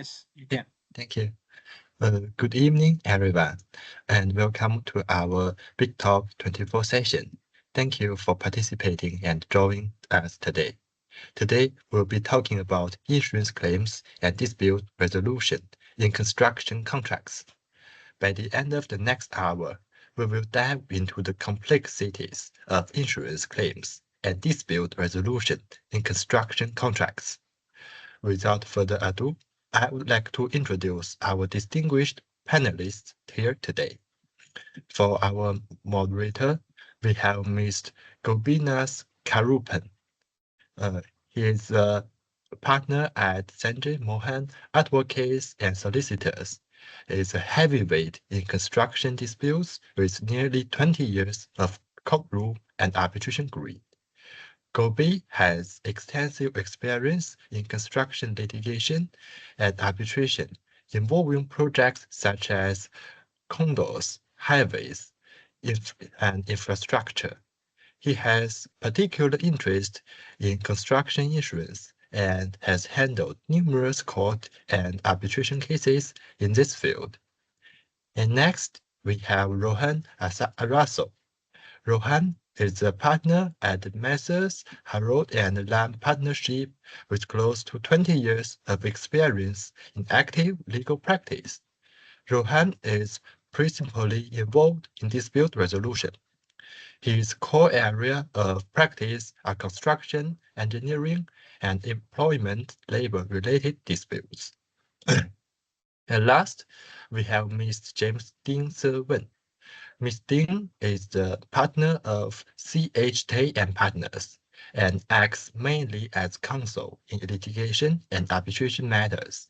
Yes, you can. Thank you. Good evening, everyone, and welcome to our BicTok 24 session. Thank you for participating and joining us today. Today, we'll be talking about insurance claims and dispute resolution in construction contracts. By the end of the next hour, we will dive into the complexities of insurance claims and dispute resolution in construction contracts. Without further ado, I would like to introduce our distinguished panelists here today. For our moderator, we have Mr. Gobinath Karuppan. He is a partner at Sanjay Mohan Advocates and Solicitors. He is a heavyweight in construction disputes with nearly 20 years of courtroom and arbitration grid. Gobi has extensive experience in construction litigation and arbitration involving projects such as condos, highways, and infrastructure. He has particular interest in construction insurance and has handled numerous court and arbitration cases in this field. And next, we have Rohan Araso. Rohan is a partner at Messrs. Harold and Lamb Partnership with close to 20 years of experience in active legal practice. Rohan is principally involved in dispute resolution. His core area of practice are construction, engineering, and employment labor-related disputes. And last, we have Mr. James Dean Wen. Ms. Ding is the partner of CHT and Partners and acts mainly as counsel in litigation and arbitration matters,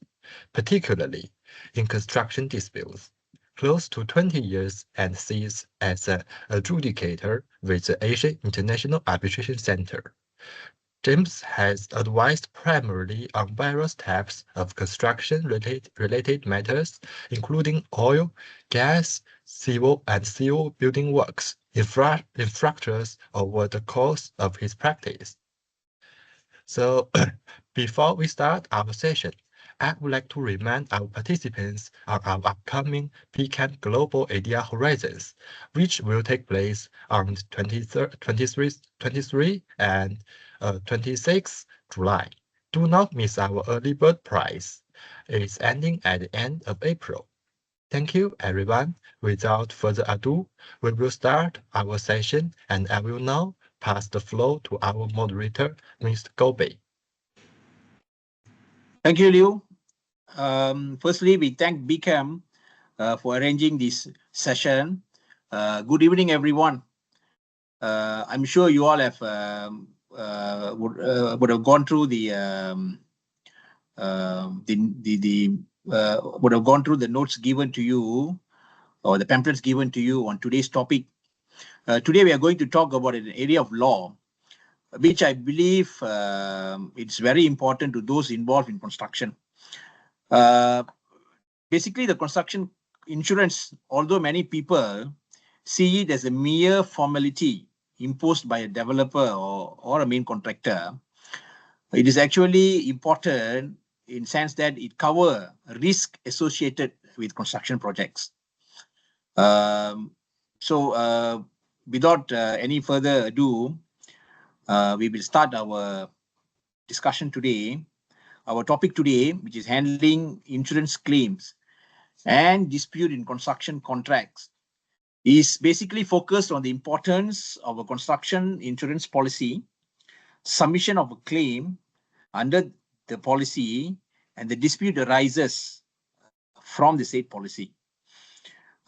particularly in construction disputes. Close to 20 years and sees as an adjudicator with the Asia International Arbitration Center. James has advised primarily on various types of construction-related matters, including oil, gas, civil building works, infrastructures over the course of his practice. So before we start our session, I would like to remind our participants on our upcoming PCAM Global ADR Horizons, which will take place on 23 and 26 July. Do not miss our early bird prize. It is ending at the end of April. Thank you, everyone. Without further ado, we will start our session, and I will now pass the floor to our moderator, Mr. Gobi. Thank you, Liu. Firstly, we thank BCAM for arranging this session. Good evening, everyone. I'm sure you all have would have gone through the notes given to you or the pamphlets given to you on today's topic. Today we are going to talk about an area of law which I believe it's very important to those involved in construction. Basically, the construction insurance, although many people see it as a mere formality imposed by a developer or a main contractor, it is actually important in sense that it covers risk associated with construction projects. Without any further ado, we will start our discussion today. Our topic today, which is handling insurance claims and dispute in construction contracts, is basically focused on the importance of a construction insurance policy, submission of a claim under the policy, and the dispute arises from the said policy.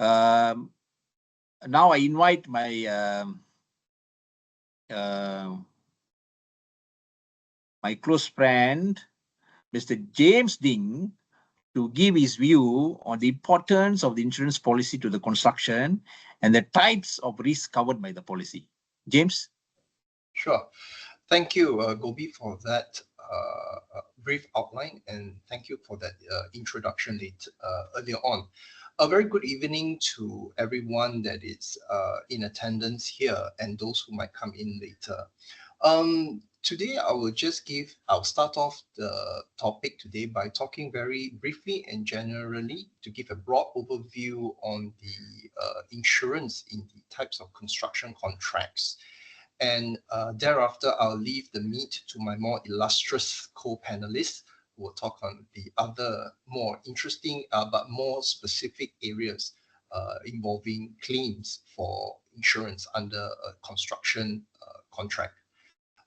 Now I invite my my close friend, Mr. James Ding, to give his view on the importance of the insurance policy to the construction and the types of risks covered by the policy. James? Sure. Thank you, Gobi, for that brief outline, and thank you for that introduction earlier on. A very good evening to everyone that is in attendance here and those who might come in later. Today, I'll start off the topic today by talking very briefly and generally to give a broad overview on the insurance in the types of construction contracts. And thereafter, I'll leave the meat to my more illustrious co-panelists who will talk on the other more interesting but more specific areas involving claims for insurance under a construction contract.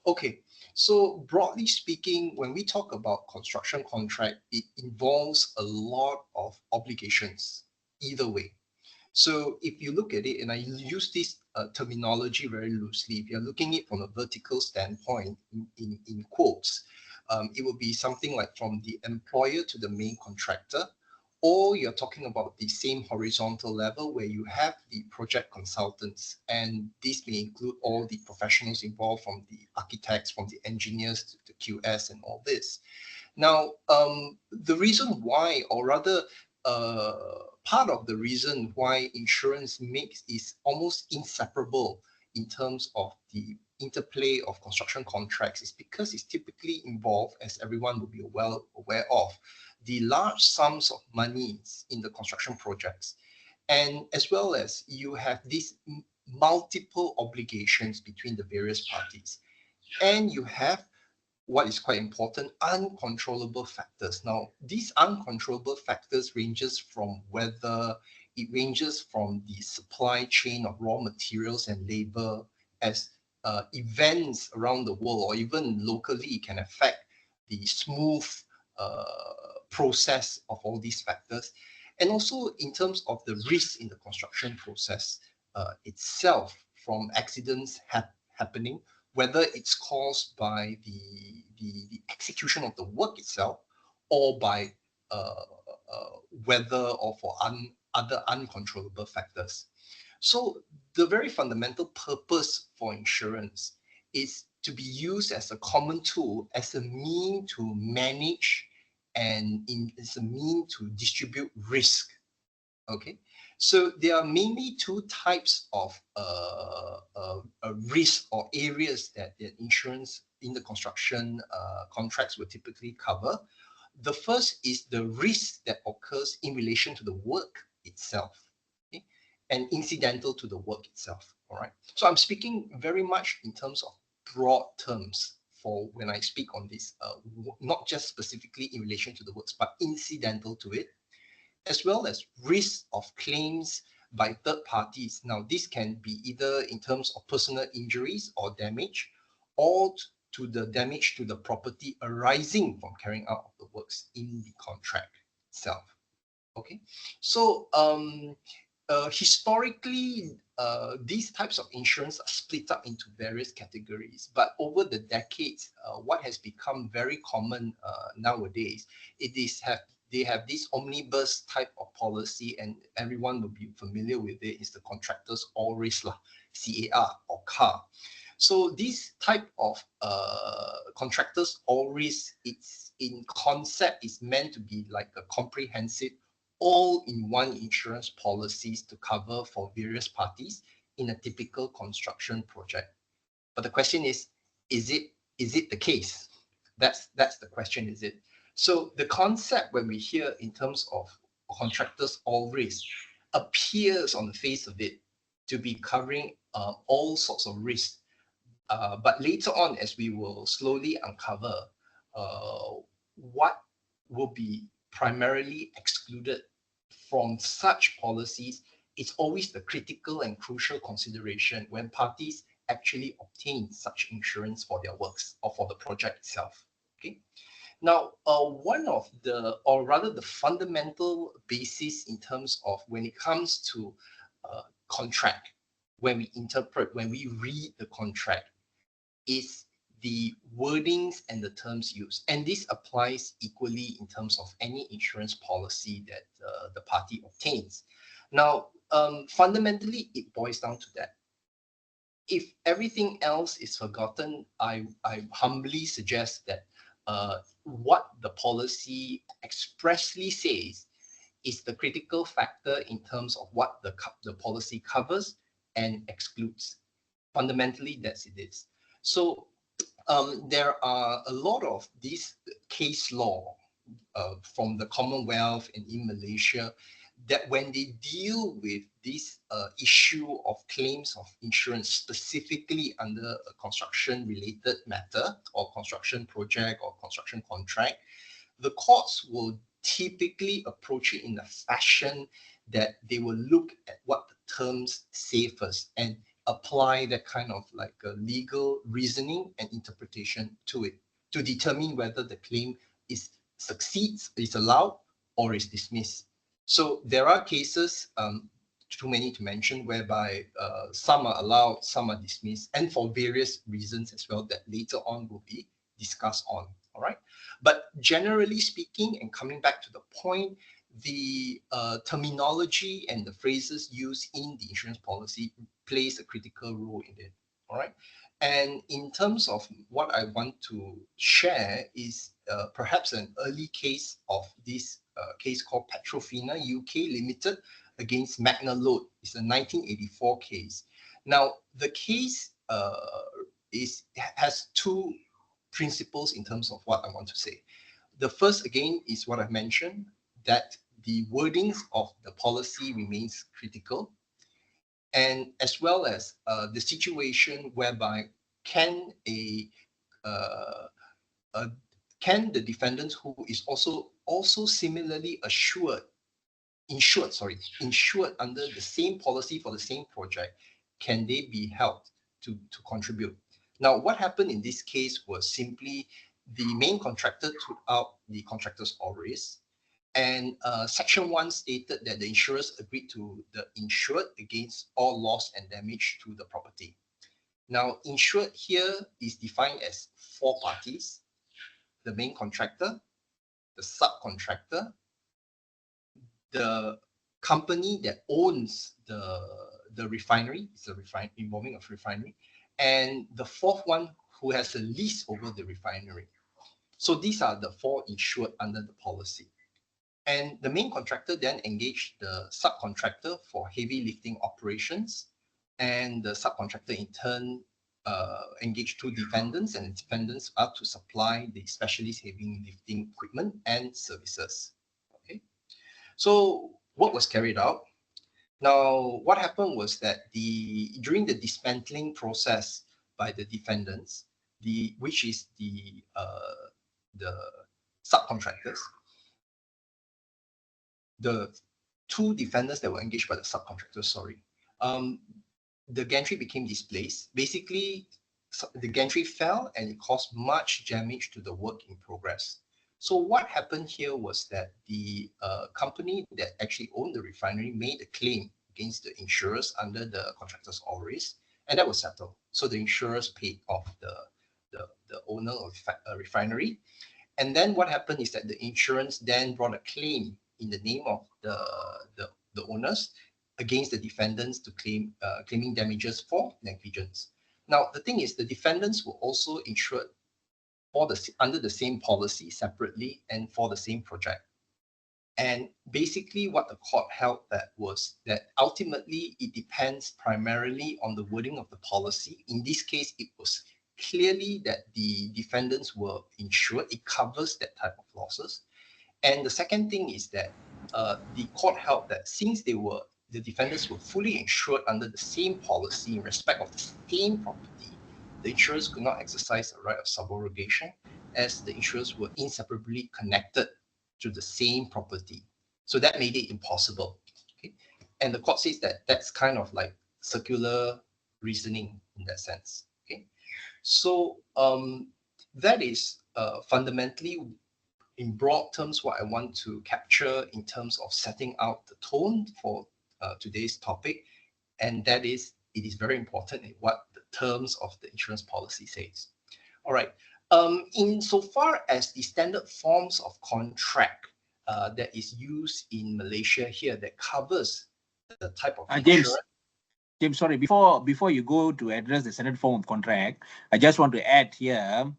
Okay, so broadly speaking, when we talk about construction contract, it involves a lot of obligations either way. So if you look at it, and I use this terminology very loosely, if you're looking at it from a vertical standpoint in quotes, it will be something like from the employer to the main contractor, or you're talking about the same horizontal level where you have the project consultants, and this may include all the professionals involved from the architects, from the engineers to the QS and all this. Now, the reason why, or rather, part of the reason why insurance is almost inseparable in terms of the interplay of construction contracts is because it's typically involved, as everyone will be well aware of, the large sums of monies in the construction projects. And as well as you have these multiple obligations between the various parties. And you have what is quite important, uncontrollable factors. Now, these uncontrollable factors ranges from the supply chain of raw materials and labor as events around the world or even locally can affect the smooth uh, process of all these factors. And also in terms of the risk in the construction process itself from accidents happening, whether it's caused by the execution of the work itself or by weather or for other uncontrollable factors. So the very fundamental purpose for insurance is to be used as a common tool, as a mean to manage and as a mean to distribute risk. Okay, so there are mainly two types of risk or areas that the insurance in the construction contracts will typically cover. The first is the risk that occurs in relation to the work itself, okay, and incidental to the work itself. All right. So I'm speaking very much in terms of broad terms for when I speak on this, not just specifically in relation to the works, but incidental to it, as well as risk of claims by third parties. Now, this can be either in terms of personal injuries or damage, or to the damage to the property arising from carrying out of the works in the contract itself. Okay, so historically, these types of insurance are split up into various categories. But over the decades, what has become very common nowadays, they have this omnibus type of policy, and everyone will be familiar with it. Is the contractors all risk CAR or CAR. So this type of contractors all risk, it's in concept is meant to be like a comprehensive all-in-one insurance policies to cover for various parties in a typical construction project. But the question is it the case? That's the question, is it? So the concept when we hear in terms of contractors all risk appears on the face of it to be covering all sorts of risks. But later on, as we will slowly uncover what will be primarily excluded from such policies, it's always the critical and crucial consideration when parties actually obtain such insurance for their works or for the project itself. Okay. Now, one of the, or rather the fundamental basis in terms of when it comes to contract, when we interpret, when we read the contract, is the wordings and the terms used. And this applies equally in terms of any insurance policy that the party obtains. Now, fundamentally, it boils down to that. If everything else is forgotten, I humbly suggest that what the policy expressly says is the critical factor in terms of what the policy covers and excludes. Fundamentally, that's it is. So There are a lot of these case law from the Commonwealth and in Malaysia that when they deal with this issue of claims of insurance specifically under a construction related matter or construction project or construction contract, the courts will typically approach it in a fashion that they will look at what the terms say first and apply that kind of like a legal reasoning and interpretation to it to determine whether the claim succeeds, is allowed, or is dismissed. So there are cases, too many to mention, whereby some are allowed, some are dismissed, and for various reasons as well that later on will be discussed on. All right. But generally speaking, and coming back to the point, the terminology and the phrases used in the insurance policy plays a critical role in it. All right. And in terms of what I want to share is perhaps an early case of this case called Petrofina UK Limited against Magna Load. It's a 1984 case. Now, the case has two principles in terms of what I want to say. The first, again, is what I mentioned, that the wordings of the policy remains critical, and as well as the situation whereby can the defendant who is also similarly insured under the same policy for the same project, can they be held to contribute? Now, what happened in this case was simply the main contractor took out the contractor's all risk, and Section 1 stated that the insurers agreed to the insured against all loss and damage to the property. Now, insured here is defined as four parties: the main contractor, the subcontractor, the company that owns the refinery, it's a involving a refinery, and the fourth one who has a lease over the refinery. So these are the four insured under the policy. And the main contractor then engaged the subcontractor for heavy lifting operations, and the subcontractor in turn engaged two defendants, and the defendants are to supply the specialist heavy lifting equipment and services. Okay, so what was carried out? Now, what happened was that during the dismantling process by the defendants, which is the subcontractors, the two defendants that were engaged by the subcontractors, the gantry became displaced. Basically, the gantry fell and it caused much damage to the work in progress. So what happened here was that the company that actually owned the refinery made a claim against the insurers under the contractor's all risk, and that was settled. So the insurers paid off the owner of the refinery. And then what happened is that the insurance then brought a claim in the name of the owners against the defendants to claiming damages for negligence. Now, the thing is, the defendants were also insured under the same policy separately and for the same project. And basically what the court held that was that ultimately it depends primarily on the wording of the policy. In this case, it was clearly that the defendants were insured. It covers that type of losses. And the second thing is that the court held that since the defendants were fully insured under the same policy in respect of the same property, the insurers could not exercise a right of subrogation as the insurers were inseparably connected to the same property. So that made it impossible. Okay? And the court says that that's kind of like circular reasoning in that sense. Okay? So that is fundamentally, in broad terms, what I want to capture in terms of setting out the tone for today's topic. And that is, it is very important in what the terms of the insurance policy says. All right. Insofar as the standard forms of contract that is used in Malaysia here that covers the type of insurance. James, sorry, before you go to address the standard form of contract, I just want to add here.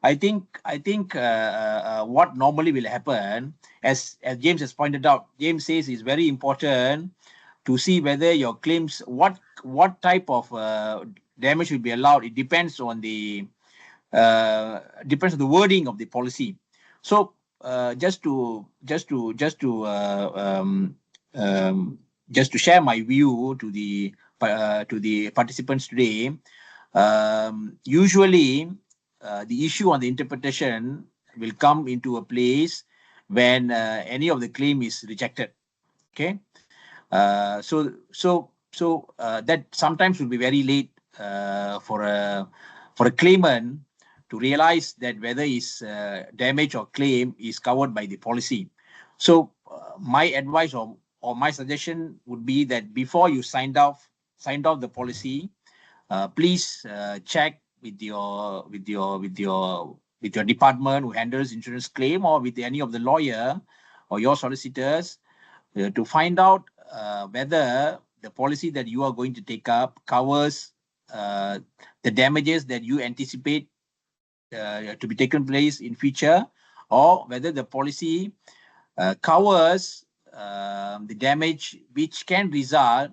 I think what normally will happen, as James has pointed out, James says it's very important to see whether your claims, what type of damage will be allowed. It depends on the depends on the wording of the policy. So just to share my view to the participants today, usually the issue on the interpretation will come into a place when any of the claim is rejected. Okay, that sometimes will be very late for a claimant to realize that whether his damage or claim is covered by the policy. So my advice or my suggestion would be that before you signed off the policy, please check with your department who handles insurance claim, or with any of the lawyer or your solicitors, to find out whether the policy that you are going to take up covers the damages that you anticipate to be taken place in future, or whether the policy covers the damage which can result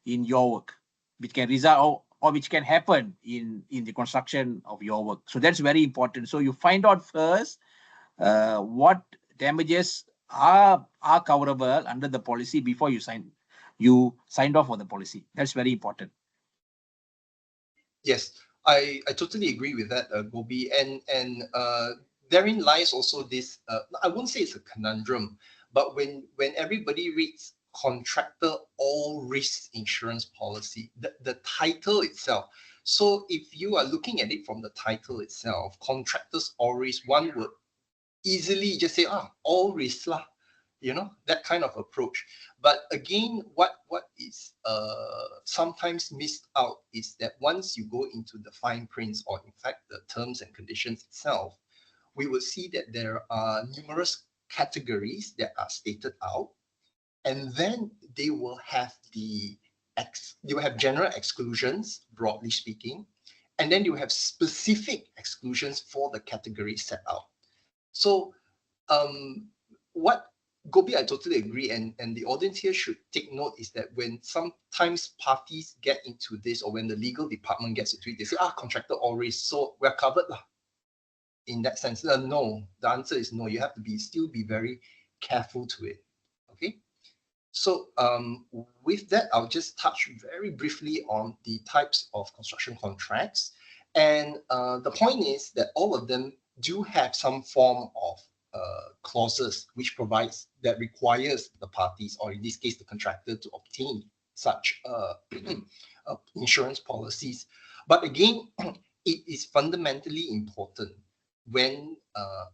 in your work, which can result or which can happen in the construction of your work. So that's very important. So you find out first what damages are coverable under the policy before you signed off on the policy. That's very important. Yes, I totally agree with that, Gobi, and therein lies also this. I won't say it's a conundrum, but when everybody reads contractor all risk insurance policy, the title itself. So if you are looking at it from the title itself, contractors all risk, one would easily just say, all risk lah, that kind of approach. But again, what is sometimes missed out is that once you go into the fine prints, or in fact the terms and conditions itself, we will see that there are numerous categories that are stated out, and then they will have general exclusions, broadly speaking, and then you have specific exclusions for the category set out. So what Gobi, I totally agree, and the audience here should take note, is that when sometimes parties get into this, or when the legal department gets into it, they say, contractor all risk, so we're covered lah. In that sense, no, the answer is no. You have to still be very careful to it. Okay. So with that, I'll just touch very briefly on the types of construction contracts. And the point is that all of them do have some form of clauses which requires the parties, or in this case the contractor, to obtain such insurance policies. But again, it is fundamentally important when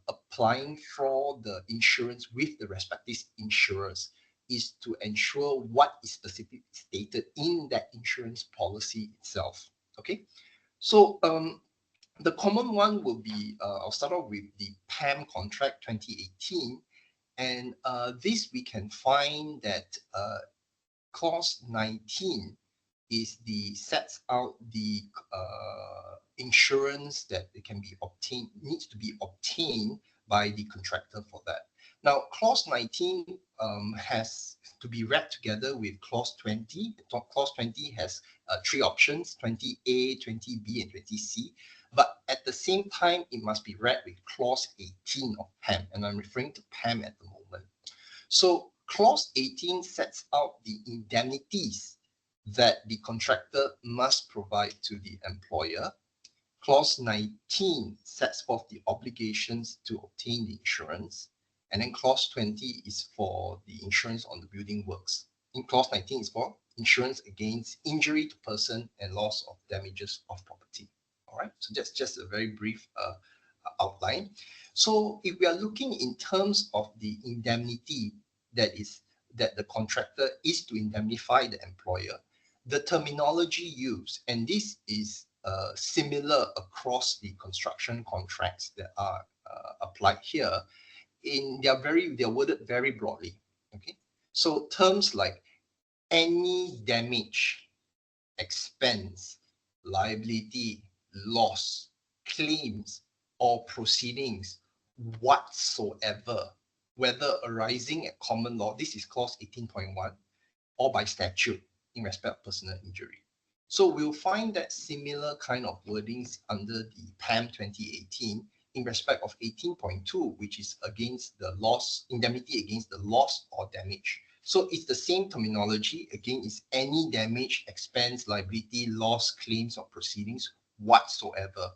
applying for the insurance with the respective insurers, is to ensure what is specifically stated in that insurance policy itself. Okay, so the common one will be, I'll start off with the PAM contract 2018. And this we can find that clause 19 sets out the insurance that it can be obtained, needs to be obtained by the contractor for that. Now, clause 19 has to be read together with clause 20. Clause 20 has 3 options, 20A, 20B, and 20C. But at the same time, it must be read with clause 18 of PAM, and I'm referring to PAM at the moment. So clause 18 sets out the indemnities that the contractor must provide to the employer. Clause 19 sets forth the obligations to obtain the insurance. And then clause 20 is for the insurance on the building works. In clause 19 is for insurance against injury to person and loss of damages of property. All right, so that's just a very brief outline. So if we are looking in terms of the indemnity that the contractor is to indemnify the employer, the terminology used, and this is similar across the construction contracts that are applied here, they're worded very broadly. Okay, so terms like any damage, expense, liability, loss, claims, or proceedings whatsoever, whether arising at common law, this is clause 18.1, or by statute in respect of personal injury. So we'll find that similar kind of wordings under the PAM 2018 in respect of 18.2, which is against the loss, indemnity against the loss or damage. So it's the same terminology. Again, it's any damage, expense, liability, loss, claims, or proceedings whatsoever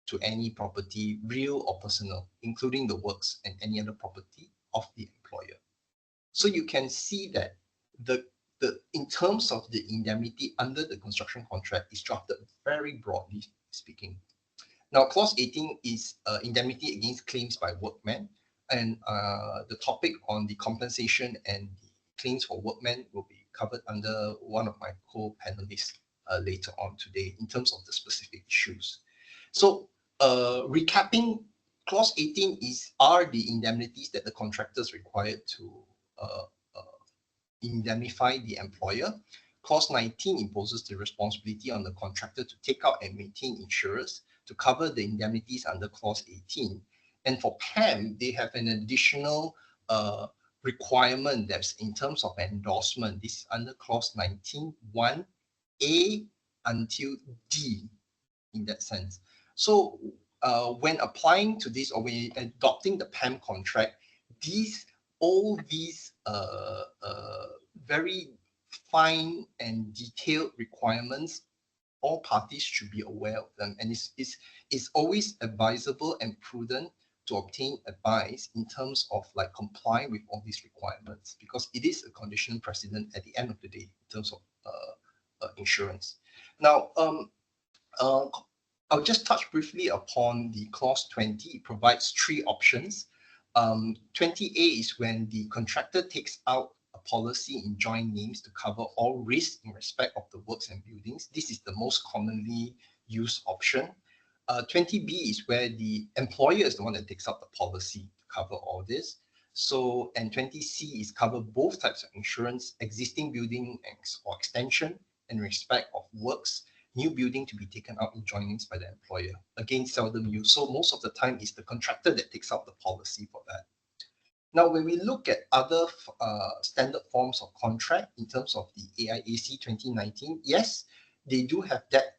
to any property, real or personal, including the works and any other property of the employer. So you can see that the in terms of the indemnity under the construction contract is drafted very broadly speaking. Now, clause 18 is indemnity against claims by workmen, and the topic on the compensation and the claims for workmen will be covered under one of my co-panelists later on today in terms of the specific issues. So, recapping, clause 18 are the indemnities that the contractor is required to indemnify the employer. Clause 19 imposes the responsibility on the contractor to take out and maintain insurers to cover the indemnities under clause 18. And for PAM, they have an additional requirement that's in terms of endorsement. This is under clause 19, 1A until D in that sense. So when applying to this or when adopting the PAM contract, all these very fine and detailed requirements, all parties should be aware of them. And it's always advisable and prudent to obtain advice in terms of like complying with all these requirements, because it is a conditional precedent at the end of the day in terms of insurance. Now, I'll just touch briefly upon the clause 20. It provides three options. 20A is when the contractor takes out a policy in joint names to cover all risks in respect of the works and buildings. This is the most commonly used option. 20B is where the employer is the one that takes out the policy to cover all this. So, and 20C is cover both types of insurance, existing building or extension in respect of works, new building to be taken out in joinings by the employer. Again, seldom used. So most of the time it's the contractor that takes out the policy for that. Now, when we look at other standard forms of contract in terms of the AIAC 2019, yes, they do have that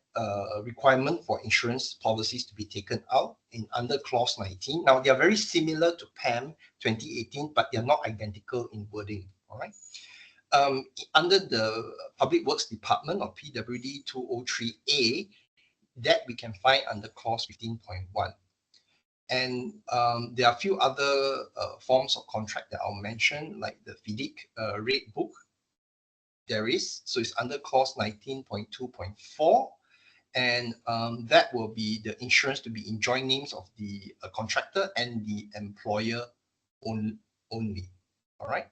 requirement for insurance policies to be taken out in under clause 19. Now, they are very similar to PAM 2018, but they are not identical in wording. All right. Under the Public Works Department or PWD 203A, that we can find under clause 15.1. And there are a few other forms of contract that I'll mention, like the FIDIC rate book. There is, so it's under clause 19.2.4. And that will be the insurance to be in joint names of the contractor and the employer only. All right.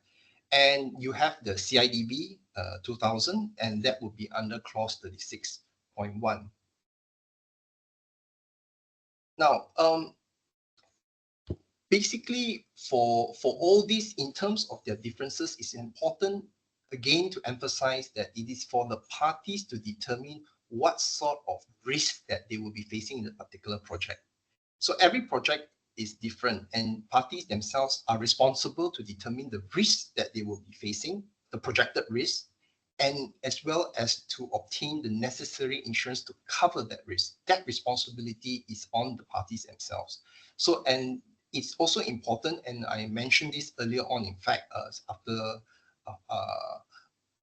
And you have the CIDB 2000, and that will be under clause 36.1. Now, basically, for all these, in terms of their differences, it's important, again, to emphasize that it is for the parties to determine what sort of risk that they will be facing in a particular project. So every project is different, and parties themselves are responsible to determine the risk that they will be facing, the projected risk, and as well as to obtain the necessary insurance to cover that risk. That responsibility is on the parties themselves. So, and it's also important, and I mentioned this earlier on, in fact,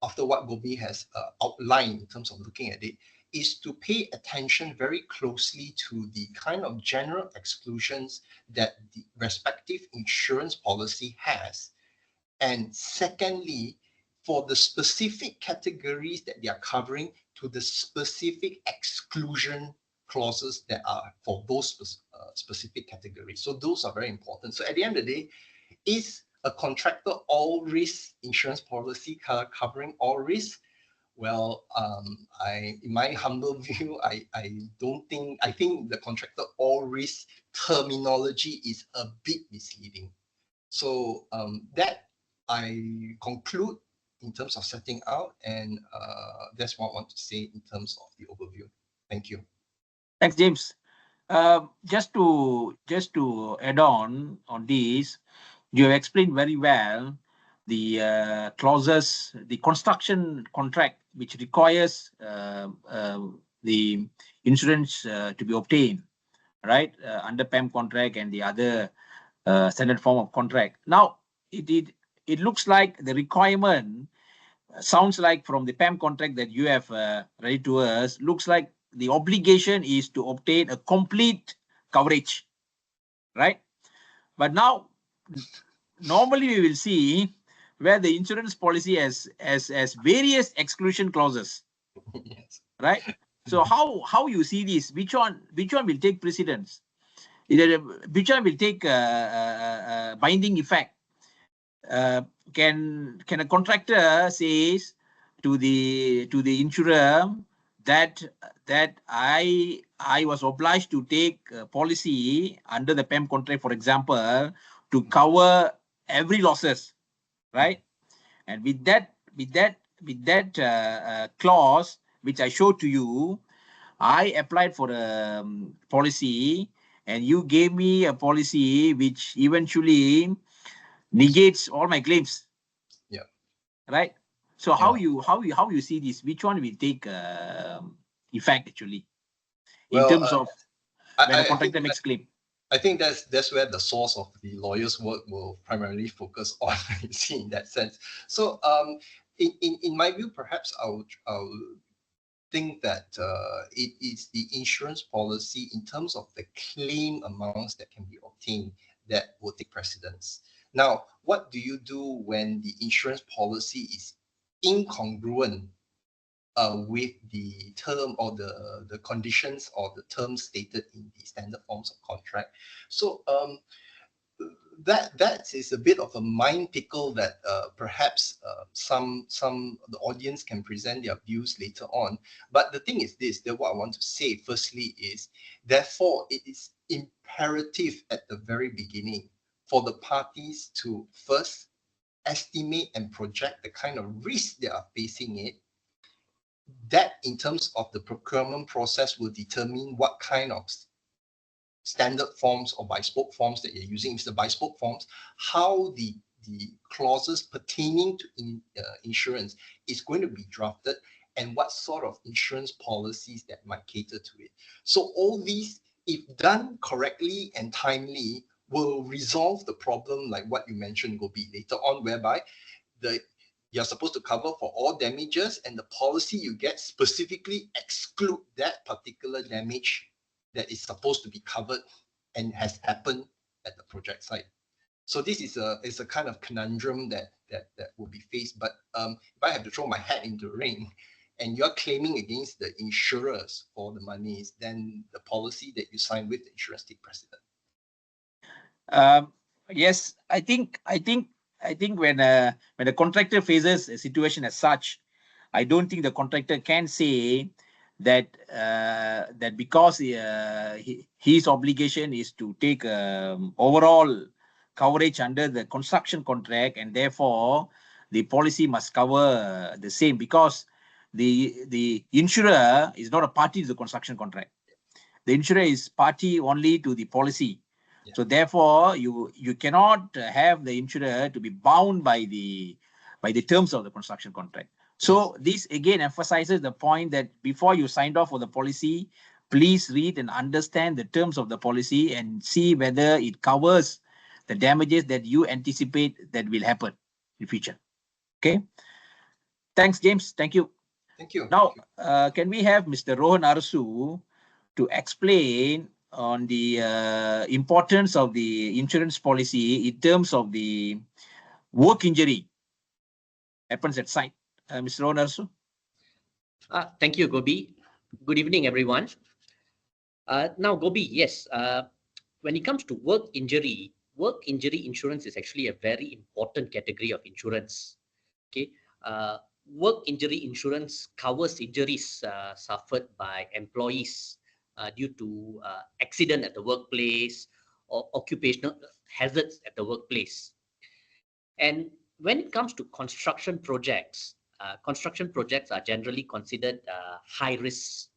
after what Gobi has outlined in terms of looking at it, is to pay attention very closely to the kind of general exclusions that the respective insurance policy has. And secondly, for the specific categories that they are covering, to the specific exclusion clauses that are for those specific categories. So those are very important. So at the end of the day, is a contractor all risk insurance policy covering all risk? Well, in my humble view, I think the contractor all risk terminology is a bit misleading. So that I conclude in terms of setting out, and that's what I want to say in terms of the overview. Thank you. Thanks, James. Just to add on this, you have explained very well clauses, the construction contract, which requires the insurance to be obtained, right, under PAM contract and the other standard form of contract. Now, it looks like the requirement sounds like from the PAM contract that you have read to us, looks like the obligation is to obtain a complete coverage, right? But now, normally we will see where the insurance policy has various exclusion clauses, Yes. right? So how you see this? Which one will take precedence? Which one will take binding effect? Can a contractor says to the insurer that I was obliged to take a policy under the PAM contract, for example, to cover every losses, right? And with that clause which I showed to you, I applied for a policy, and you gave me a policy which eventually negates all my claims. Yeah. Right. So Yeah. how you see this? Which one will take effect actually in Well, terms of when a I contractor think makes claim? I think that's where the source of the lawyer's work will primarily focus on. You see, in that sense. So, in my view, perhaps I'll think that it is the insurance policy in terms of the claim amounts that can be obtained that will take precedence. Now, what do you do when the insurance policy is incongruent with the term or the conditions or the terms stated in the standard forms of contract? So that is a bit of a mind pickle that perhaps some the audience can present their views later on. But the thing is this: that what I want to say firstly is, therefore, it is imperative at the very beginning for the parties to first estimate and project the kind of risk they are facing it. That, in terms of the procurement process, will determine what kind of standard forms or bespoke forms that you're using. If it's the bespoke forms, how the clauses pertaining to insurance is going to be drafted, and what sort of insurance policies that might cater to it. So all these, if done correctly and timely, will resolve the problem like what you mentioned, Gobi, later on, whereby you're supposed to cover for all damages, and the policy you get specifically exclude that particular damage that is supposed to be covered and has happened at the project site. So this is a kind of conundrum that will be faced. But if I have to throw my hat into the ring, and you're claiming against the insurers for the monies, then the policy that you sign with the insurance take precedent. Yes, I think when a contractor faces a situation as such, I don't think the contractor can say that that because his obligation is to take overall coverage under the construction contract, and therefore the policy must cover the same, because the insurer is not a party to the construction contract. The insurer is party only to the policy. Yeah. So therefore, you cannot have the insurer to be bound by the terms of the construction contract. So this again emphasizes the point that before you signed off for the policy, please read and understand the terms of the policy and see whether it covers the damages that you anticipate that will happen in future. Okay. Thanks, James. Thank you. Thank you. Now, can we have Mr. Rohan Arsu to explain on the importance of the insurance policy in terms of the work injury happens at site? Mr. Rohan Arsu? Thank you, Gobi. Good evening, everyone. Now, Gobi, yes, when it comes to work injury insurance is actually a very important category of insurance. Okay, work injury insurance covers injuries suffered by employees due to accident at the workplace or occupational hazards at the workplace. And when it comes to construction projects are generally considered high risk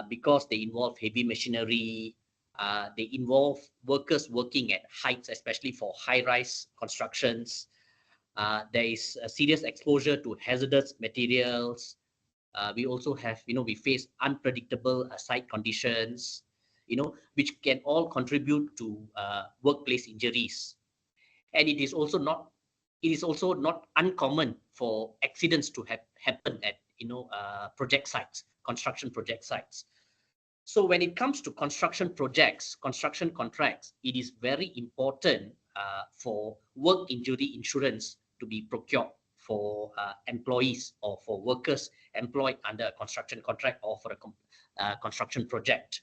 because they involve heavy machinery, they involve workers working at heights, especially for high-rise constructions. There is a serious exposure to hazardous materials. We also have, we face unpredictable site conditions, which can all contribute to workplace injuries. And it is also not uncommon for accidents to happen at project sites, construction project sites. So when it comes to construction projects, construction contracts, it is very important for work injury insurance to be procured for employees or for workers employed under a construction contract or for a construction project.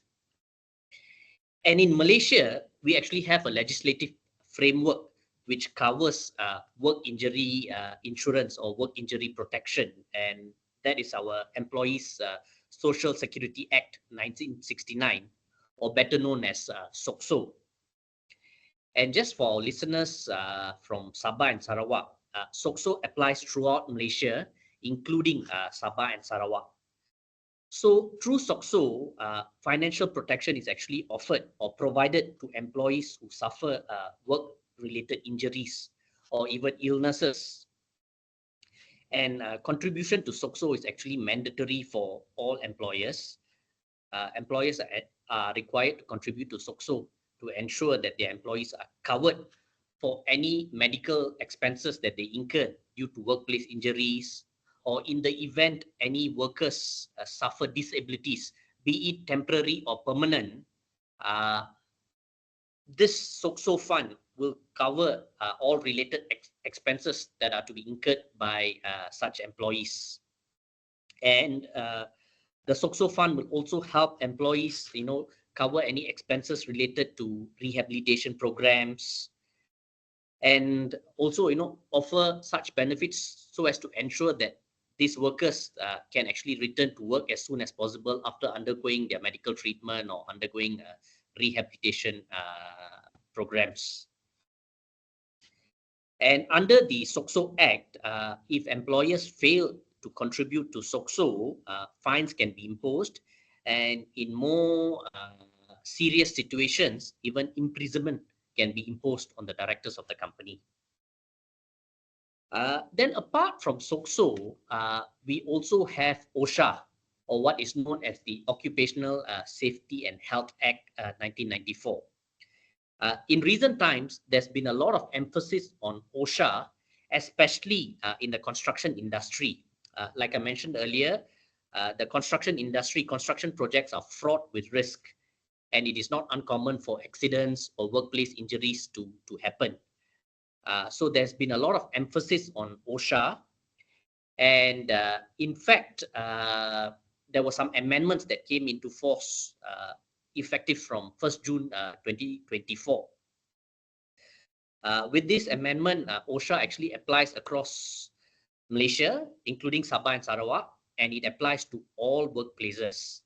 And in Malaysia, we actually have a legislative framework which covers work injury insurance or work injury protection, and that is our Employees Social Security Act 1969, or better known as SOCSO. And just for our listeners from Sabah and Sarawak, SOCSO applies throughout Malaysia, including Sabah and Sarawak. So through SOCSO, financial protection is actually offered or provided to employees who suffer work-related injuries or even illnesses. And contribution to SOCSO is actually mandatory for all employers. Employers are required to contribute to SOCSO to ensure that their employees are covered for any medical expenses that they incur due to workplace injuries, or in the event any workers suffer disabilities, be it temporary or permanent. This SOCSO fund will cover all related expenses that are to be incurred by such employees. And the SOCSO fund will also help employees, cover any expenses related to rehabilitation programs, and also, offer such benefits so as to ensure that these workers can actually return to work as soon as possible after undergoing their medical treatment or undergoing rehabilitation programs. And under the SOCSO Act, if employers fail to contribute to SOCSO, fines can be imposed, and in more serious situations, even imprisonment can be imposed on the directors of the company. Then apart from SOCSO, we also have OSHA, or what is known as the Occupational Safety and Health Act 1994. In recent times, there's been a lot of emphasis on OSHA, especially in the construction industry. Like I mentioned earlier, the construction industry, construction projects are fraught with risk, and it is not uncommon for accidents or workplace injuries to happen. So there's been a lot of emphasis on OSHA. And in fact, there were some amendments that came into force effective from 1st June 2024. With this amendment, OSHA actually applies across Malaysia, including Sabah and Sarawak, and it applies to all workplaces.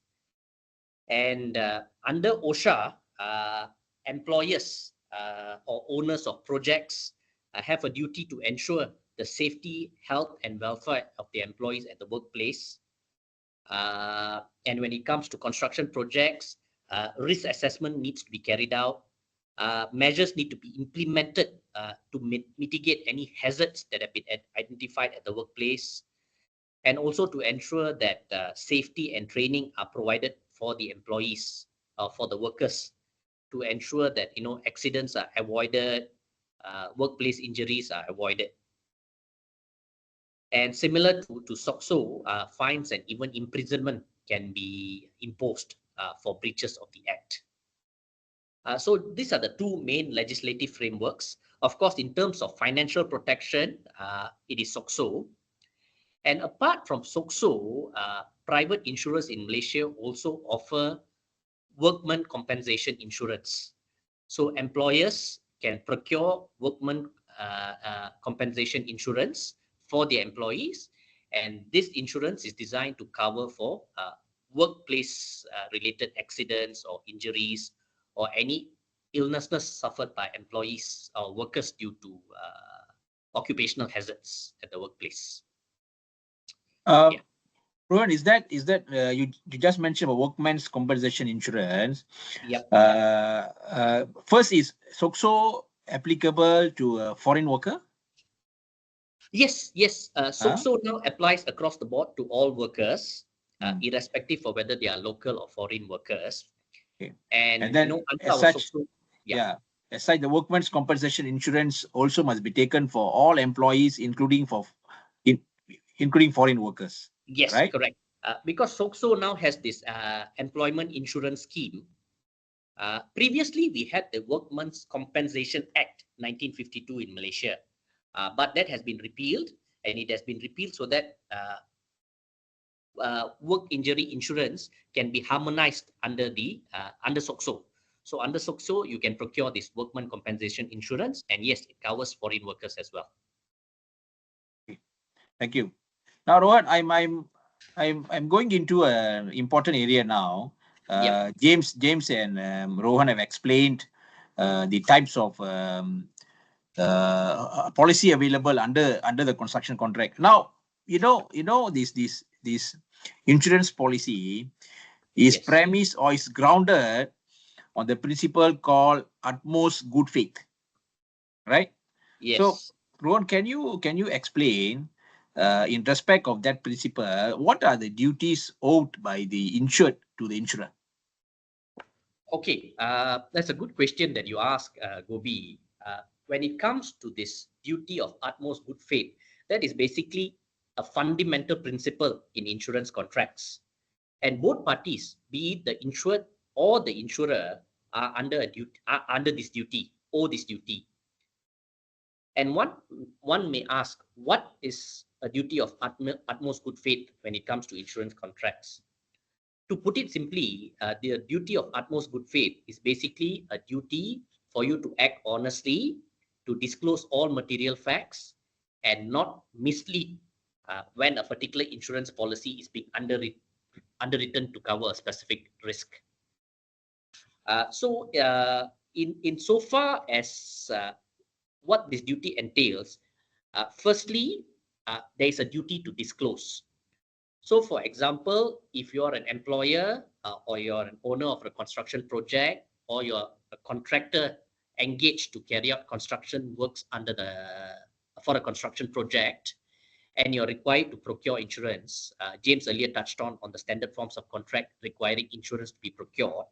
And under OSHA, employers or owners of projects have a duty to ensure the safety, health, and welfare of the employees at the workplace. And when it comes to construction projects, risk assessment needs to be carried out. Measures need to be implemented to mitigate any hazards that have been identified at the workplace, and also to ensure that safety and training are provided for the employees, for the workers, to ensure that accidents are avoided, workplace injuries are avoided. And similar to SOCSO, fines and even imprisonment can be imposed for breaches of the Act. So these are the two main legislative frameworks. Of course, in terms of financial protection, it is SOCSO. And apart from SOCSO, private insurers in Malaysia also offer workmen compensation insurance. So employers can procure workmen compensation insurance for their employees, and this insurance is designed to cover for workplace related accidents or injuries, or any illnesses suffered by employees or workers due to occupational hazards at the workplace. Rohan, is that you just mentioned about workmen's compensation insurance? Yep. First, is SOCSO applicable to a foreign worker? Yes, yes. Huh? SOXO now applies across the board to all workers, irrespective of whether they are local or foreign workers. Okay. And, And then, under as our such, SOXO, yeah, as such, the workman's compensation insurance also must be taken for all employees, including foreign workers. yes, Right? correct. Because SOXO now has this employment insurance scheme. Previously, we had the Workmen's Compensation Act 1952 in Malaysia, but that has been repealed, and it has been repealed so that work injury insurance can be harmonized under the under SOXO. So under SOXO, you can procure this workman compensation insurance, and yes, it covers foreign workers as well. Thank you. Now, Rohan, I'm going into an important area now. Yep. James and Rohan have explained the types of policy available under the construction contract. Now, this insurance policy is Yes. premised or is grounded on the principle called utmost good faith, right? Yes. So, Rohan, can you explain, in respect of that principle, what are the duties owed by the insured to the insurer? Okay, that's a good question that you ask, Gobi. When it comes to this duty of utmost good faith, that is basically a fundamental principle in insurance contracts. And both parties, be it the insured or the insurer, are under this duty, owe this duty. And one may ask, what is a duty of utmost good faith when it comes to insurance contracts? To put it simply, the duty of utmost good faith is basically a duty for you to act honestly, to disclose all material facts, and not mislead when a particular insurance policy is being underwritten to cover a specific risk. In so far as what this duty entails, firstly, there is a duty to disclose. So, for example, if you're an employer or you're an owner of a construction project, or you're a contractor engaged to carry out construction works for a construction project, and you're required to procure insurance, James earlier touched on the standard forms of contract requiring insurance to be procured.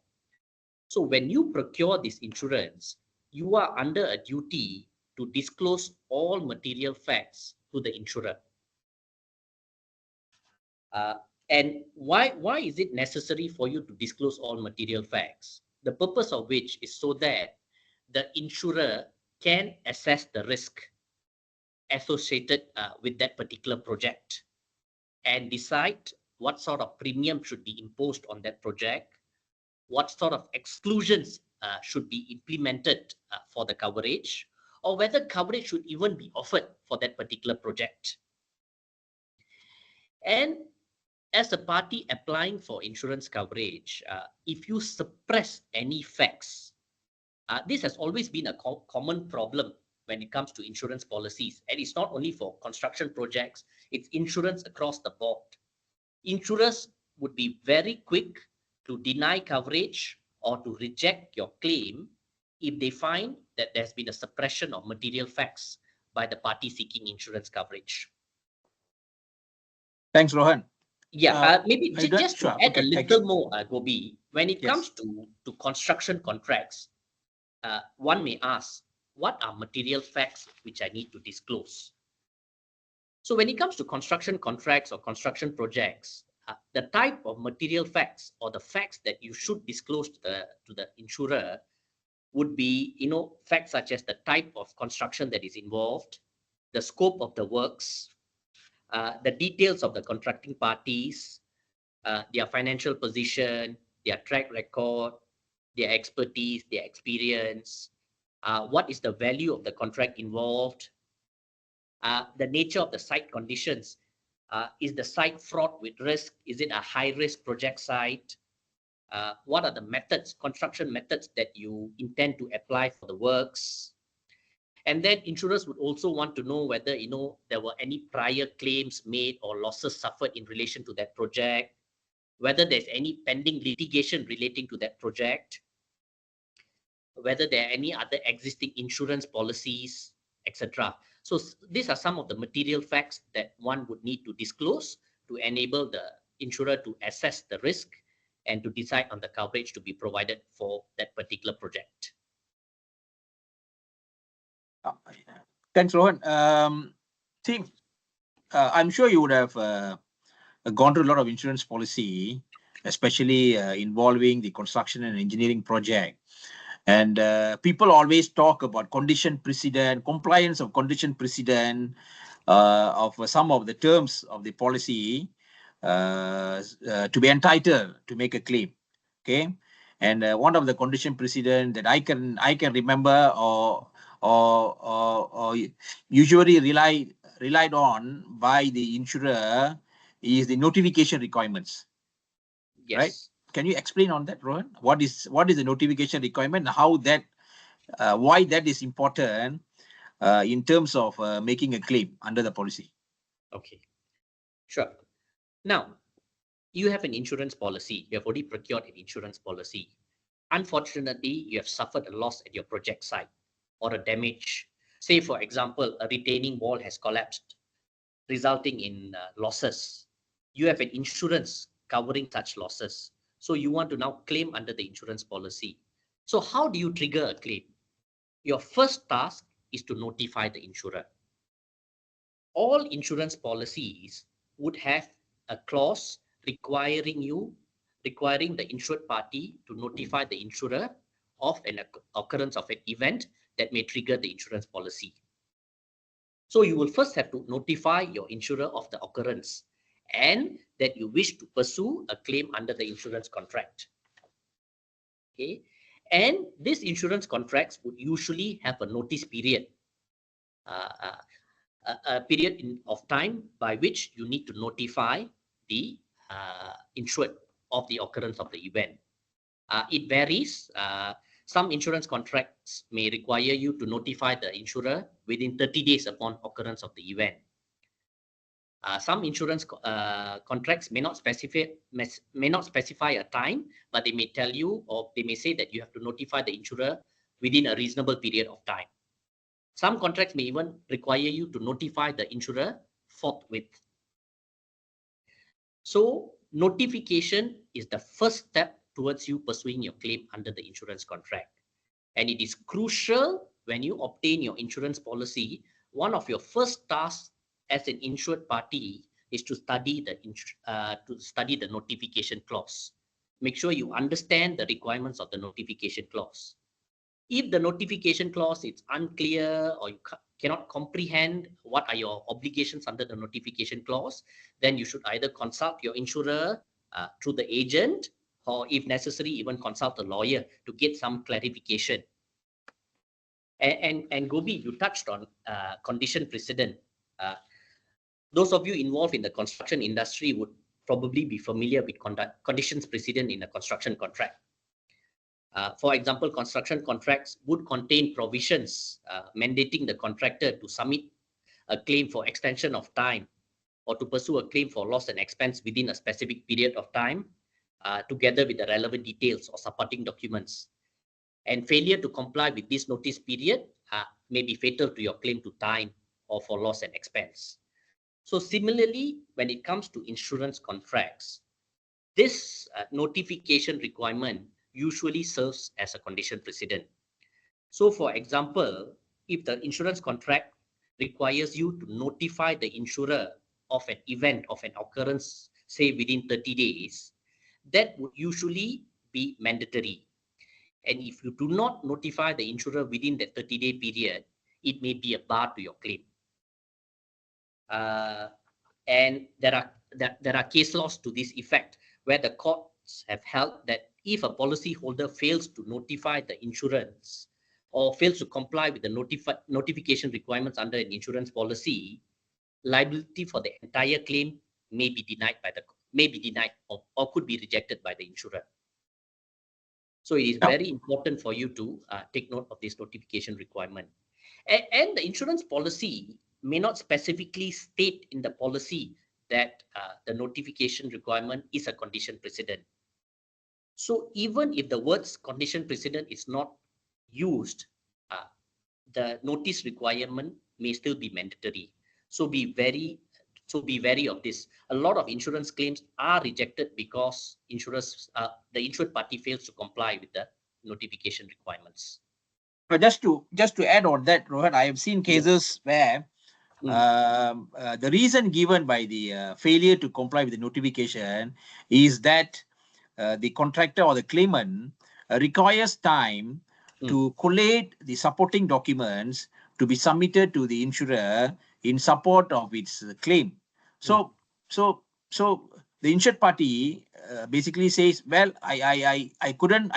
So when you procure this insurance, you are under a duty to disclose all material facts to the insurer. And why is it necessary for you to disclose all material facts? The purpose of which is so that the insurer can assess the risk associated with that particular project and decide what sort of premium should be imposed on that project, what sort of exclusions should be implemented for the coverage, or whether coverage should even be offered for that particular project. And as a party applying for insurance coverage, if you suppress any facts, this has always been a common problem when it comes to insurance policies. And it's not only for construction projects, it's insurance across the board. Insurers would be very quick to deny coverage or to reject your claim if they find that there's been a suppression of material facts by the party seeking insurance coverage. Thanks, Rohan. Yeah, maybe just sure. to add Okay, a little more, Gobi, when it Yes. comes to construction contracts, one may ask, what are material facts which I need to disclose? So when it comes to construction contracts or construction projects, the type of material facts or the facts that you should disclose to the insurer would be, facts such as the type of construction that is involved, the scope of the works, the details of the contracting parties, their financial position, their track record, their expertise, their experience, what is the value of the contract involved, the nature of the site conditions. Is the site fraught with risk? Is it a high-risk project site? What are the construction methods that you intend to apply for the works? And then insurers would also want to know whether, there were any prior claims made or losses suffered in relation to that project, whether there's any pending litigation relating to that project, whether there are any other existing insurance policies, etc. So these are some of the material facts that one would need to disclose to enable the insurer to assess the risk and to decide on the coverage to be provided for that particular project. Thanks, Rohan. I'm sure you would have gone through a lot of insurance policy, especially involving the construction and engineering project. And people always talk about condition precedent, compliance of condition precedent, of some of the terms of the policy to be entitled to make a claim. Okay, and one of the condition precedent that I can remember or usually relied on by the insurer is the notification requirements. Yes. Right? Can you explain on that, Rohan? What is the notification requirement? How that, why that is important in terms of making a claim under the policy? Okay, sure. Now, you have an insurance policy. You have already procured an insurance policy. Unfortunately, you have suffered a loss at your project site or a damage. Say, for example, a retaining wall has collapsed, resulting in losses. You have an insurance covering such losses. So you want to now claim under the insurance policy. So how do you trigger a claim? Your first task is to notify the insurer. All insurance policies would have a clause requiring the insured party to notify the insurer of an occurrence of an event that may trigger the insurance policy. So you will first have to notify your insurer of the occurrence and that you wish to pursue a claim under the insurance contract. Okay, and these insurance contracts would usually have a notice period, a period of time by which you need to notify the insured of the occurrence of the event. It varies. Some insurance contracts may require you to notify the insurer within 30 days upon occurrence of the event. Some insurance contracts may not specify a time, but they may tell you, or they may say that you have to notify the insurer within a reasonable period of time. Some contracts may even require you to notify the insurer forthwith. So notification is the first step towards you pursuing your claim under the insurance contract. And it is crucial when you obtain your insurance policy, one of your first tasks as an insured party is to study the notification clause. Make sure you understand the requirements of the notification clause. If the notification clause is unclear or you cannot comprehend what are your obligations under the notification clause, then you should either consult your insurer through the agent, or if necessary, even consult a lawyer to get some clarification. And Gobi, you touched on condition precedent. Those of you involved in the construction industry would probably be familiar with conditions precedent in a construction contract. For example, construction contracts would contain provisions mandating the contractor to submit a claim for extension of time or to pursue a claim for loss and expense within a specific period of time, together with the relevant details or supporting documents. And failure to comply with this notice period may be fatal to your claim to time or for loss and expense. So similarly, when it comes to insurance contracts, this notification requirement usually serves as a condition precedent. So for example, if the insurance contract requires you to notify the insurer of an event, of an occurrence, say within 30 days, that would usually be mandatory. And if you do not notify the insurer within that 30-day period, it may be a bar to your claim. And there are case laws to this effect, where the courts have held that if a policyholder fails to notify the insurance or fails to comply with the notification requirements under an insurance policy, liability for the entire claim may be denied or could be rejected by the insurer. So it is very important for you to take note of this notification requirement. And the insurance policy may not specifically state in the policy that the notification requirement is a condition precedent. So even if the words condition precedent is not used, the notice requirement may still be mandatory. So be wary of this. A lot of insurance claims are rejected because the insured party fails to comply with the notification requirements. But just to add on that, Rohan, I have seen cases where the reason given by the failure to comply with the notification is that the contractor or the claimant requires time to collate the supporting documents to be submitted to the insurer in support of its claim. So the insured party basically says, well, I couldn't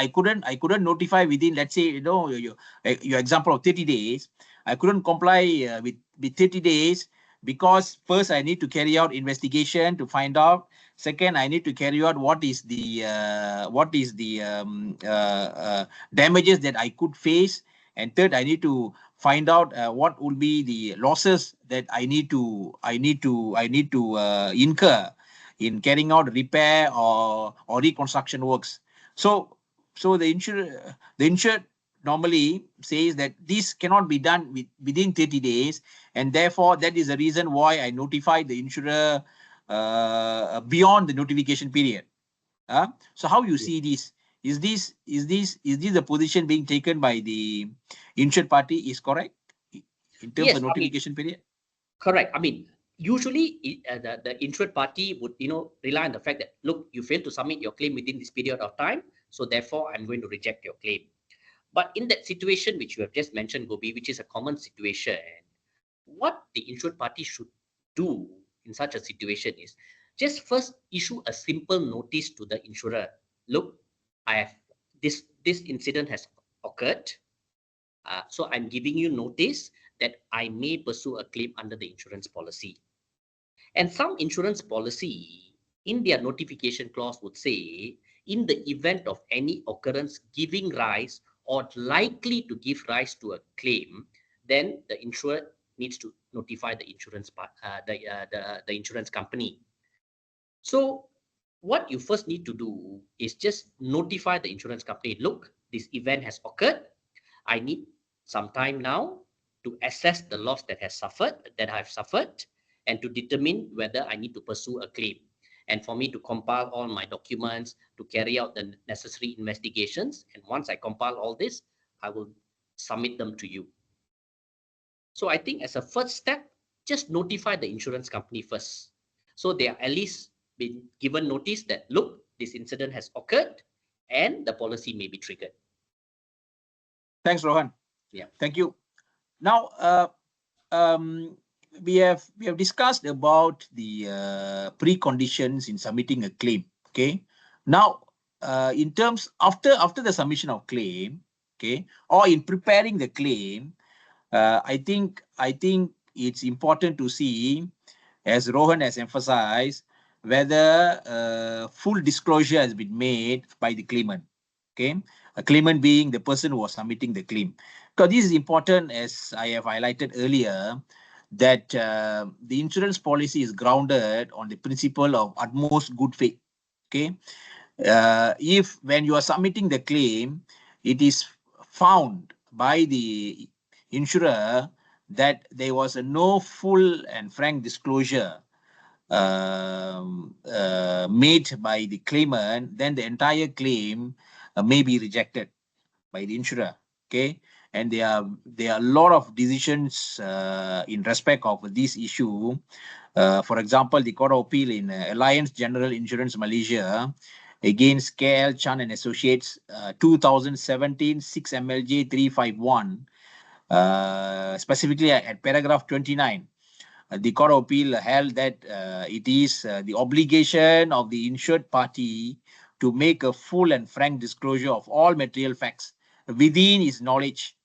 notify within, let's say, your example of 30 days. I couldn't comply with 30 days because first I need to carry out investigation to find out. Second, I need to carry out what is the damages that I could face. And third, I need to find out what will be the losses that I need to incur in carrying out repair or reconstruction works. So the insured normally says that this cannot be done within 30 days, and therefore that is the reason why I notified the insurer beyond the notification period. So how you see this? Is this the position being taken by the insured party is correct in terms of notification period? Correct. I mean, usually the insured party would rely on the fact that, look, you failed to submit your claim within this period of time, so therefore I'm going to reject your claim. But in that situation which you have just mentioned, Gobi, which is a common situation, what the insured party should do in such a situation is just first issue a simple notice to the insurer. Look, I have this incident has occurred, so I'm giving you notice that I may pursue a claim under the insurance policy. And some insurance policy in their notification clause would say, in the event of any occurrence giving rise or likely to give rise to a claim, then the insurer needs to notify the insurance the insurance company. So what you first need to do is just notify the insurance company, look, this event has occurred. I need some time now to assess the loss that I've suffered, and to determine whether I need to pursue a claim. And for me to compile all my documents, to carry out the necessary investigations. And once I compile all this, I will submit them to you. So I think as a first step, just notify the insurance company first. So they are at least been given notice that, look, this incident has occurred and the policy may be triggered. Thanks, Rohan. Yeah. Thank you. Now, we have discussed about the preconditions in submitting a claim. Okay. Now, in terms after the submission of claim, okay, or in preparing the claim, I think it's important to see, as Rohan has emphasized, whether full disclosure has been made by the claimant. Okay, a claimant being the person who was submitting the claim. Because this is important, as I have highlighted earlier, that the insurance policy is grounded on the principle of utmost good faith. Okay, if when you are submitting the claim, it is found by the insurer that there was no full and frank disclosure made by the claimant, then the entire claim may be rejected by the insurer. Okay, and there are a lot of decisions in respect of this issue. For example, the Court of Appeal in Alliance General Insurance Malaysia against KL Chan and Associates, 2017 6 MLJ 351, specifically at paragraph 29. The Court of Appeal held that it is the obligation of the insured party to make a full and frank disclosure of all material facts within his knowledge.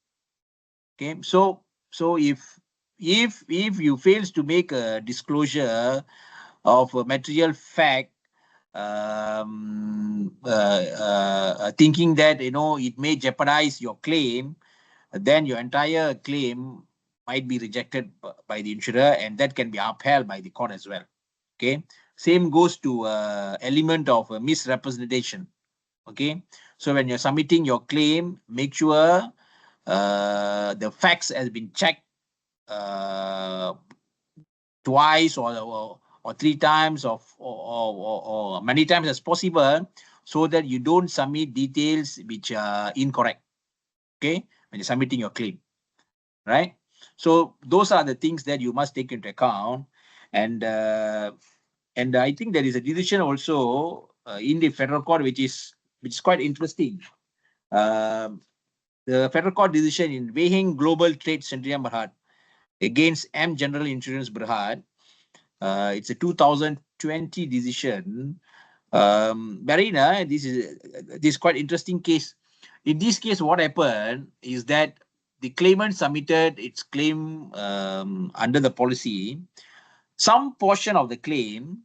Okay, so if you fails to make a disclosure of a material fact, thinking that it may jeopardize your claim, then your entire claim might be rejected by the insurer, and that can be upheld by the court as well. Okay, same goes to element of misrepresentation. Okay, so when you're submitting your claim, make sure the facts has been checked twice or 3 times or many times as possible, so that you don't submit details which are incorrect, okay, when you're submitting your claim, right? So those are the things that you must take into account. And I think there is a decision also in the federal court which is quite interesting. The federal court decision in Weheng Global Trade Sdn Bhd against M General Insurance Berhad. It's a 2020 decision. Marina, this is quite interesting case. In this case, what happened is that the claimant submitted its claim under the policy. Some portion of the claim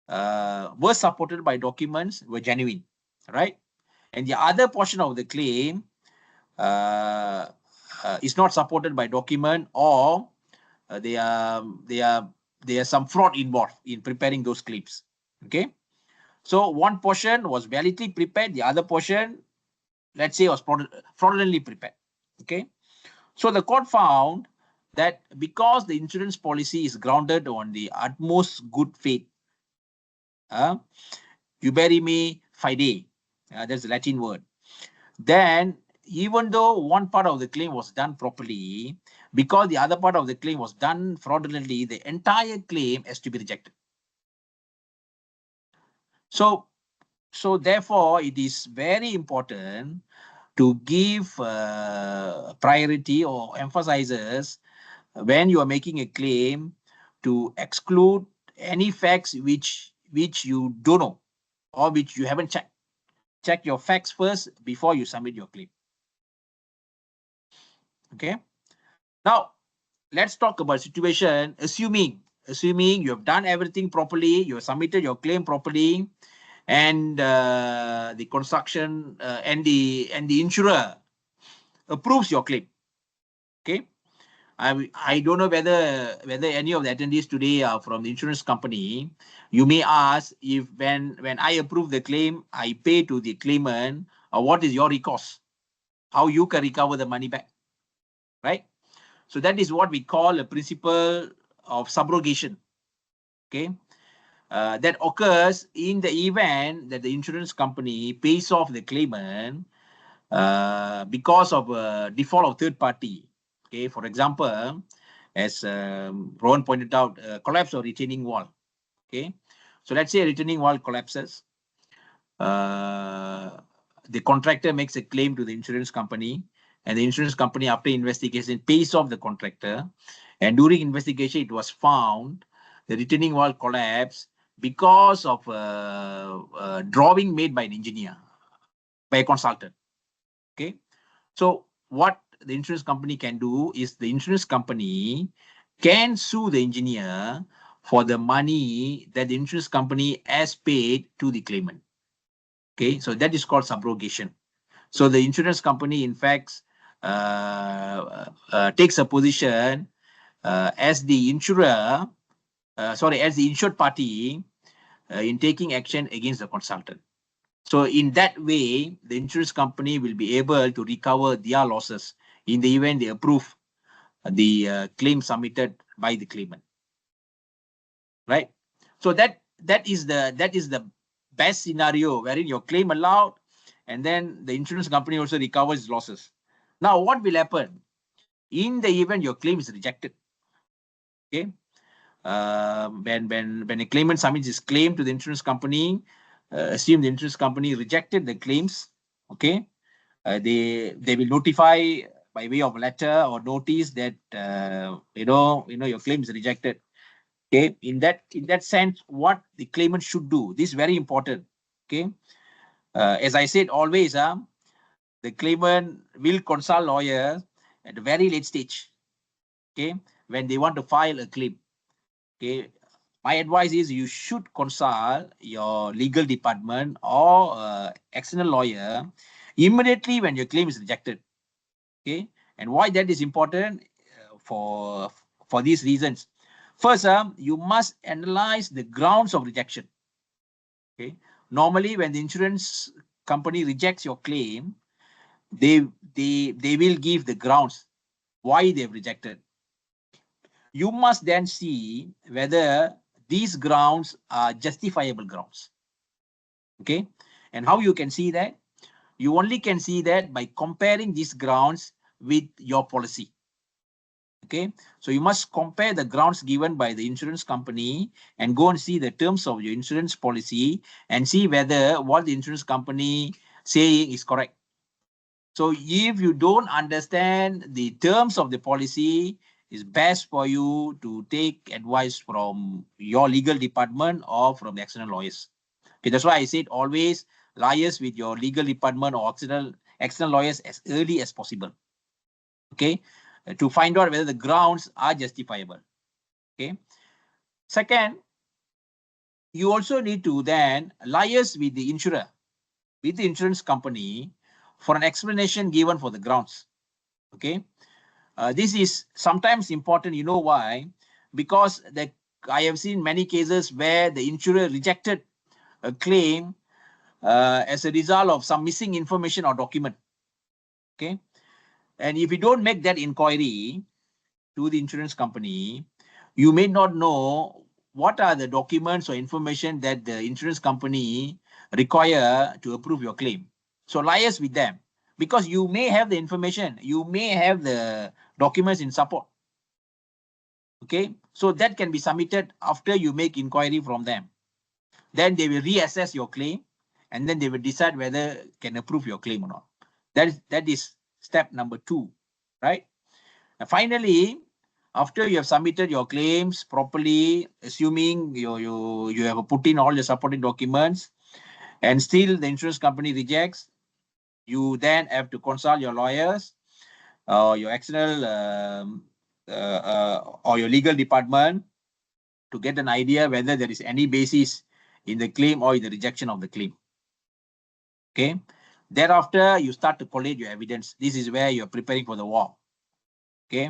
were supported by documents, were genuine, right? And the other portion of the claim is not supported by document, or there are some fraud involved in preparing those claims. Okay, so one portion was validly prepared, the other portion, let's say, was fraudulently prepared. Okay, so the court found that because the insurance policy is grounded on the utmost good faith, me fide, that's the Latin word, then even though one part of the claim was done properly, because the other part of the claim was done fraudulently, the entire claim has to be rejected. So therefore, it is very important to give priority or emphasizes when you are making a claim to exclude any facts which you don't know or which you haven't checked. Check your facts first before you submit your claim. Okay. Now, let's talk about situation assuming you have done everything properly, you have submitted your claim properly, and the construction and the insurer approves your claim. Okay, I don't know whether any of the attendees today are from the insurance company. You may ask, if when I approve the claim, I pay to the claimant, what is your recourse? How you can recover the money back, right? So that is what we call a principle of subrogation. Okay, that occurs in the event that the insurance company pays off the claimant because of a default of third party. Okay, for example, as Rowan pointed out, collapse of retaining wall. Okay, so let's say a retaining wall collapses. The contractor makes a claim to the insurance company, and the insurance company, after investigation, pays off the contractor. And during investigation, it was found the retaining wall collapsed because of a drawing made by an engineer, by a consultant. Okay, so what the insurance company can do is the insurance company can sue the engineer for the money that the insurance company has paid to the claimant. Okay, so that is called subrogation. So the insurance company, in fact, takes a position as the insurer, as the insured party in taking action against the consultant. So in that way, the insurance company will be able to recover their losses in the event they approve the claim submitted by the claimant, right? So that is the best scenario wherein your claim allowed, and then the insurance company also recovers losses. Now, what will happen in the event your claim is rejected? Okay, when a claimant submits his claim to the insurance company, assume the insurance company rejected the claims. Okay, they will notify by way of letter or notice that your claim is rejected. Okay, in that sense, what the claimant should do, this is very important. Okay, as I said, always the claimant will consult lawyer at a very late stage. Okay, when they want to file a claim. Okay, my advice is you should consult your legal department or external lawyer immediately when your claim is rejected. Okay, and why that is important? For these reasons. First, you must analyze the grounds of rejection. Okay, normally when the insurance company rejects your claim, they will give the grounds why they've rejected. you must then see whether these grounds are justifiable grounds. Okay. And how you can see that? You only can see that by comparing these grounds with your policy. Okay, so you must compare the grounds given by the insurance company and go and see the terms of your insurance policy and see whether what the insurance company saying is correct. So if you don't understand the terms of the policy, it's best for you to take advice from your legal department or from the external lawyers. Okay, that's why I said always liaise with your legal department or external lawyers as early as possible. Okay, to find out whether the grounds are justifiable. Okay. Second, you also need to then liaise with the insurer, with the insurance company for an explanation given for the grounds. Okay. This is sometimes important. You know why? Because I have seen many cases where the insurer rejected a claim as a result of some missing information or document. Okay. And if you don't make that inquiry to the insurance company, you may not know what are the documents or information that the insurance company require to approve your claim. So liaise with them, because you may have the information, you may have the documents in support. Okay, so that can be submitted after you make inquiry from them. Then they will reassess your claim, and then they will decide whether can approve your claim or not. That is step number 2, right? And finally, after you have submitted your claims properly, assuming you have put in all your supporting documents, and still the insurance company rejects, you then have to consult your lawyers, your external or your legal department to get an idea whether there is any basis in the claim or in the rejection of the claim. Okay. Thereafter, you start to collate your evidence. This is where you're preparing for the war. Okay.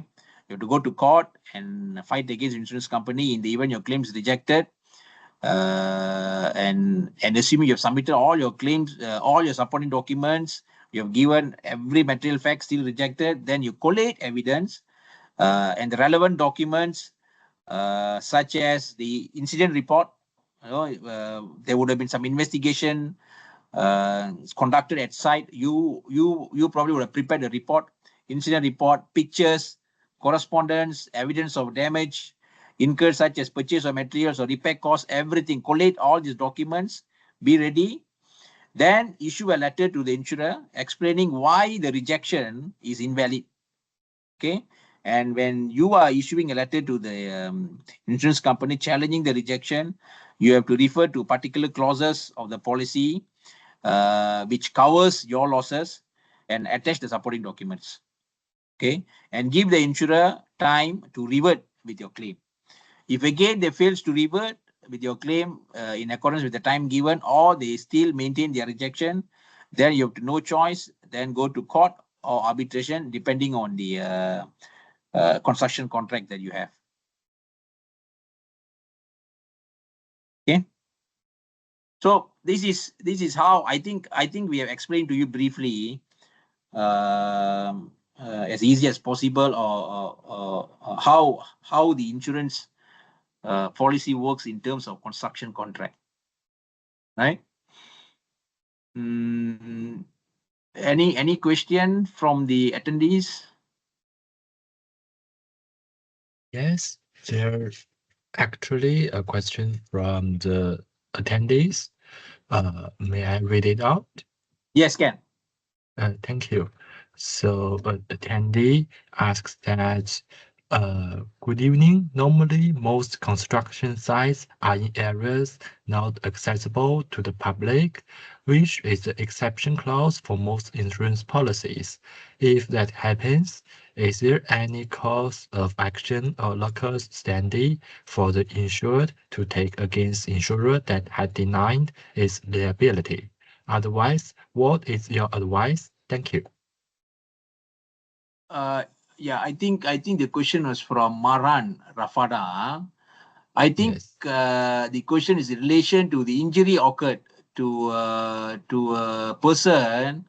You have to go to court and fight against the insurance company in the event your claim is rejected. And assuming you have submitted all your claims, all your supporting documents, you have given every material fact still rejected, then you collate evidence and the relevant documents such as the incident report. There would have been some investigation conducted at site. You probably would have prepared a report, incident report, pictures, correspondence, evidence of damage incurred such as purchase of materials or repair costs, everything. Collate all these documents, be ready. Then issue a letter to the insurer explaining why the rejection is invalid. Okay. And when you are issuing a letter to the insurance company challenging the rejection, you have to refer to particular clauses of the policy which covers your losses and attach the supporting documents. Okay. And give the insurer time to revert with your claim. If again they fails to revert with your claim in accordance with the time given, or they still maintain their rejection, then you have no choice, then go to court or arbitration depending on the construction contract that you have. Okay. So this is how I think we have explained to you briefly, as easy as possible, or how the insurance policy works in terms of construction contract, right? Any question from the attendees? Yes, there's actually a question from the attendees. May I read it out? Yes, Ken. Thank you. So, attendee asks that, good evening. Normally, most construction sites are in areas not accessible to the public, which is the exception clause for most insurance policies. If that happens, is there any cause of action or locus standi for the insured to take against insurer that had denied its liability? Otherwise, what is your advice? Thank you. Yeah, I think the question was from Maran Rafada. I think Yes. the question is in relation to the injury occurred to a person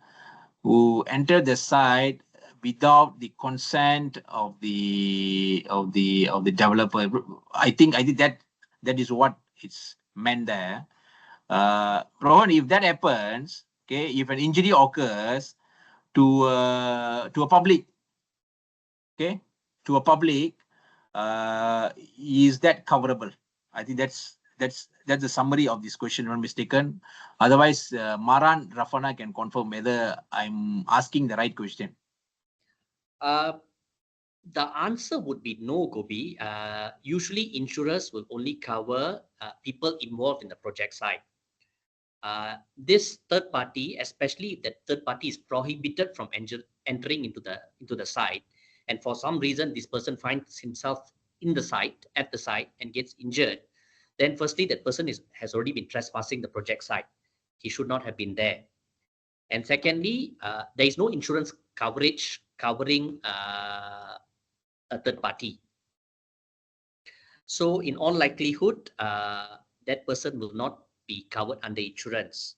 who entered the site without the consent of the developer. I think that is what it's meant there. Rohan, if that happens, okay, if an injury occurs to a public, okay, to a public, is that coverable? I think that's the summary of this question, if I'm mistaken. Otherwise, Maran Rafana can confirm whether I'm asking the right question. The answer would be no, Gobi. Usually, insurers will only cover people involved in the project site. This third party, especially if that third party is prohibited from entering into the site, and for some reason this person finds himself at the site and gets injured, then firstly that person has already been trespassing the project site. He should not have been there. And secondly, there is no insurance coverage covering a third party. So in all likelihood, that person will not be covered under insurance.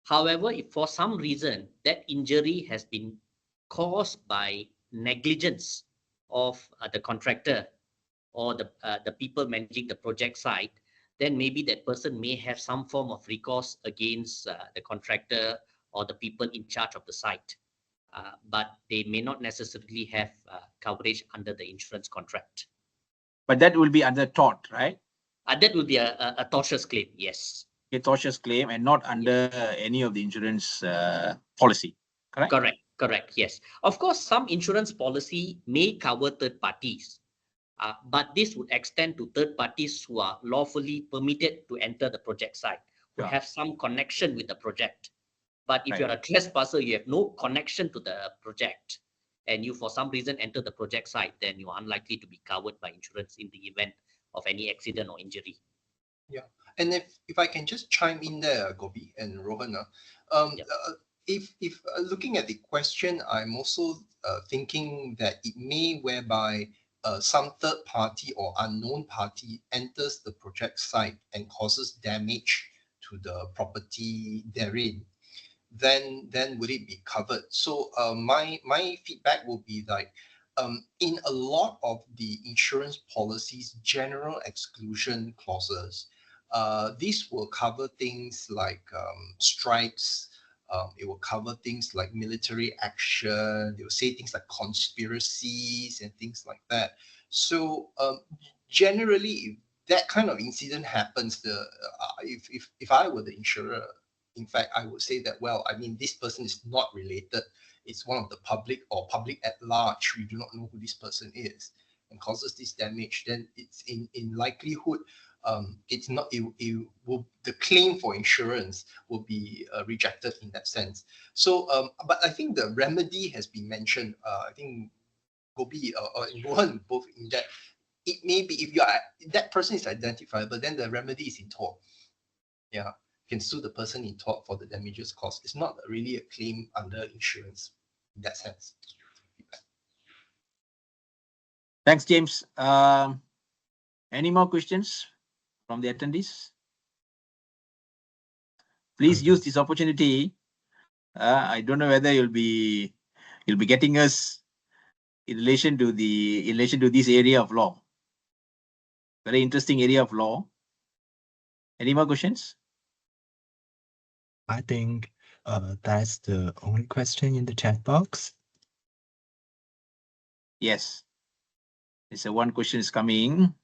However, if for some reason that injury has been caused by negligence of the contractor or the people managing the project site, then maybe that person may have some form of recourse against the contractor or the people in charge of the site. But they may not necessarily have coverage under the insurance contract. But that will be under tort, right? That will be a tortious claim, yes. A tortious claim and not under any of the insurance policy, correct? Correct, yes. Of course, some insurance policy may cover third parties, but this would extend to third parties who are lawfully permitted to enter the project site, who have some connection with the project. But if you're a trespasser, you have no connection to the project, and you for some reason enter the project site, then you are unlikely to be covered by insurance in the event of any accident or injury. Yeah, and if I can just chime in there, Gobi and Rohan, if looking at the question, I'm also thinking that it may whereby some third party or unknown party enters the project site and causes damage to the property therein, then would it be covered? So my feedback will be like, in a lot of the insurance policies, general exclusion clauses, this will cover things like strikes. It will cover things like military action. They will say things like conspiracies and things like that. So generally, if that kind of incident happens, if I were the insurer, in fact, I would say that, well, I mean, this person is not related. It's one of the public or public at large. We do not know who this person is and causes this damage. Then it's in likelihood, it's not. It will, the claim for insurance will be rejected in that sense. So, but I think the remedy has been mentioned. I think Gobi or Rohan both in that. It may be if that person is identified, but then the remedy is in tort. Yeah. Can sue the person in tort for the damages caused. It's not really a claim under insurance in that sense. Thanks, James. Any more questions from the attendees? Please use this opportunity. I don't know whether you'll be getting us in relation to this area of law. Very interesting area of law. Any more questions? I think that's the only question in the chat box. Yes. There's one question is coming.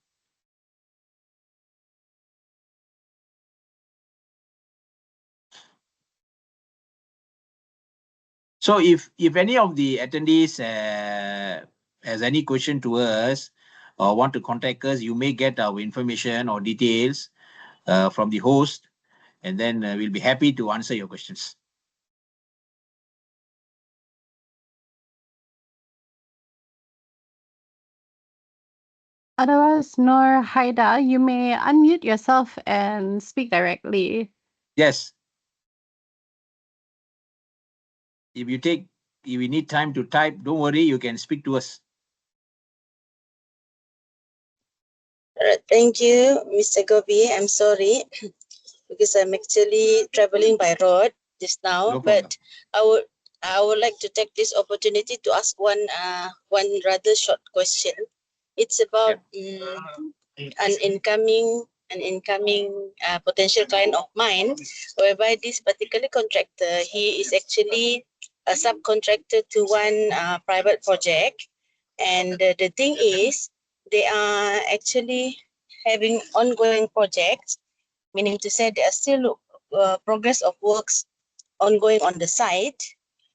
So if any of the attendees has any question to us or want to contact us, you may get our information or details from the host, and then we'll be happy to answer your questions. Otherwise, Noor Haida, you may unmute yourself and speak directly. Yes. If you need time to type, don't worry, you can speak to us. Thank you, Mr. Gobi. I'm sorry because I'm actually traveling by road just now, No problem. but I would I would like to take this opportunity to ask one rather short question. It's about an incoming potential client of mine, whereby this particular contractor, he is actually a subcontractor to one private project, and the thing is, they are actually having ongoing projects, meaning to say there are still progress of works ongoing on the site.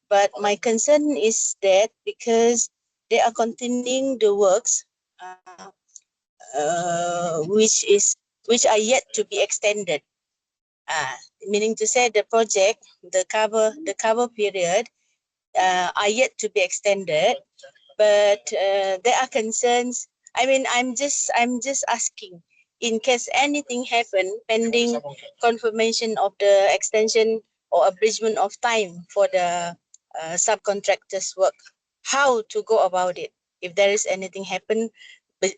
But my concern is that because they are continuing the works, which are yet to be extended. Meaning to say the project, the cover period are yet to be extended, but there are concerns. I mean, I'm just asking in case anything happen pending confirmation of the extension or abridgment of time for the subcontractors work, how to go about it if there is anything happen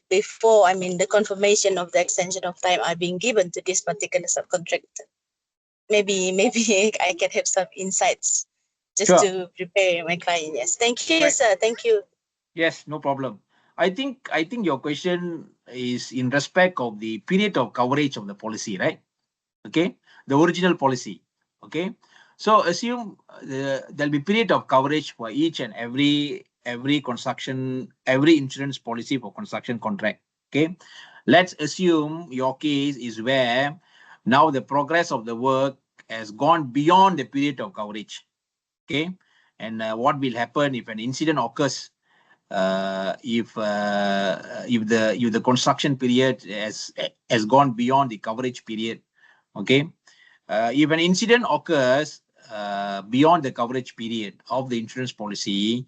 before, I mean, the confirmation of the extension of time are being given to this particular subcontractor. Maybe I can have some insights just Sure. to prepare my client. Yes, thank you, Right. sir. Thank you. Yes, no problem. I think your question is in respect of the period of coverage of the policy, right? Okay, the original policy. Okay, so assume there'll be period of coverage for each and every construction, every insurance policy for construction contract. Okay, let's assume your case is where now the progress of the work has gone beyond the period of coverage. Okay, and what will happen if an incident occurs? If the construction period has gone beyond the coverage period. Okay, if an incident occurs beyond the coverage period of the insurance policy,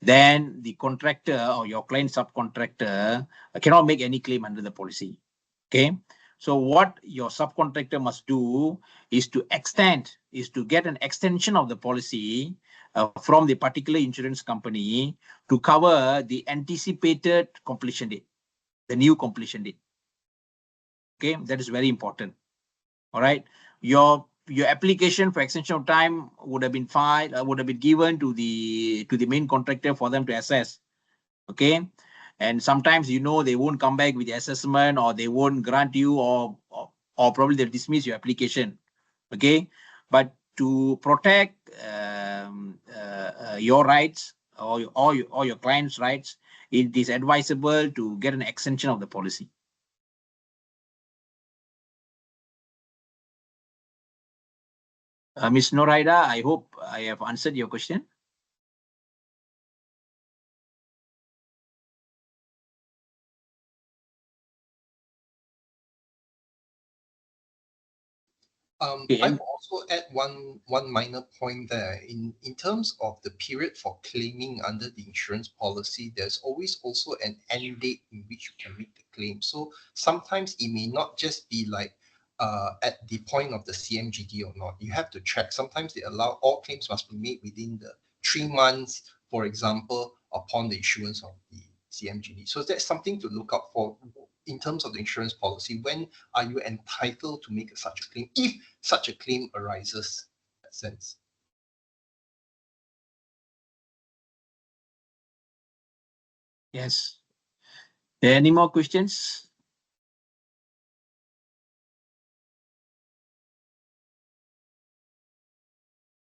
then the contractor or your client subcontractor cannot make any claim under the policy. Okay, so what your subcontractor must do is to get an extension of the policy from the particular insurance company to cover the anticipated completion date, the new completion date. Okay, that is very important. All right, your application for extension of time would have been filed, would have been given to the main contractor for them to assess. Okay, and sometimes they won't come back with the assessment, or they won't grant you, or probably they'll dismiss your application. Okay, but to protect your rights or your client's rights, it is advisable to get an extension of the policy. Ms. Noraida, I hope I have answered your question. Okay, I will also add one minor point there. In terms of the period for claiming under the insurance policy, there's always also an end date in which you can make the claim. So sometimes it may not just be like at the point of the CMGD or not. You have to check. Sometimes they allow all claims must be made within the 3 months, for example, upon the issuance of the CMGD. So that's something to look out for in terms of the insurance policy. When are you entitled to make such a claim, if such a claim arises in that sense? Yes. Any more questions?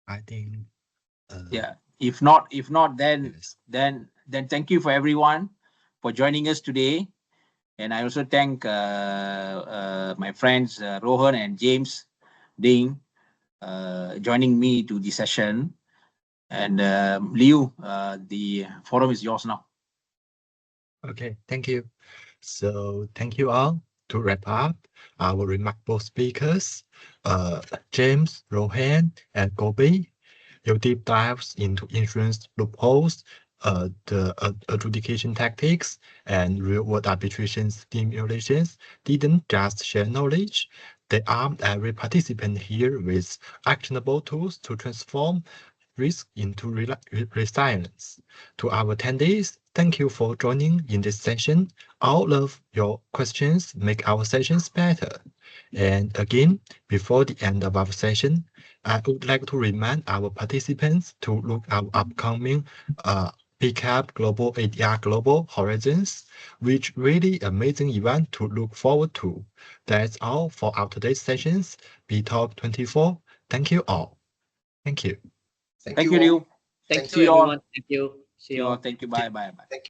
I think. Yeah. If not, then Yes. then thank you for everyone for joining us today. And I also thank my friends Rohan and James Ding joining me to the session. And Liu, the forum is yours now. Okay, thank you. So thank you all. To wrap up, our remarkable speakers, James, Rohan, and Gobi, your deep dives into insurance loopholes, the adjudication tactics, and real-world arbitration simulations didn't just share knowledge. They armed every participant here with actionable tools to transform risk into resilience. To our attendees, thank you for joining in this session. All of your questions make our sessions better. And again, before the end of our session, I would like to remind our participants to look our upcoming PCAP Global ADR Global Horizons, which really amazing event to look forward to. That's all for our today's sessions. BicTok 24. Thank you all. Thank you. Thank you, all. Liu. Thank Thank you, you all. everyone. Thank you. See you all. Thank you. Bye. Bye. Bye. Thank you.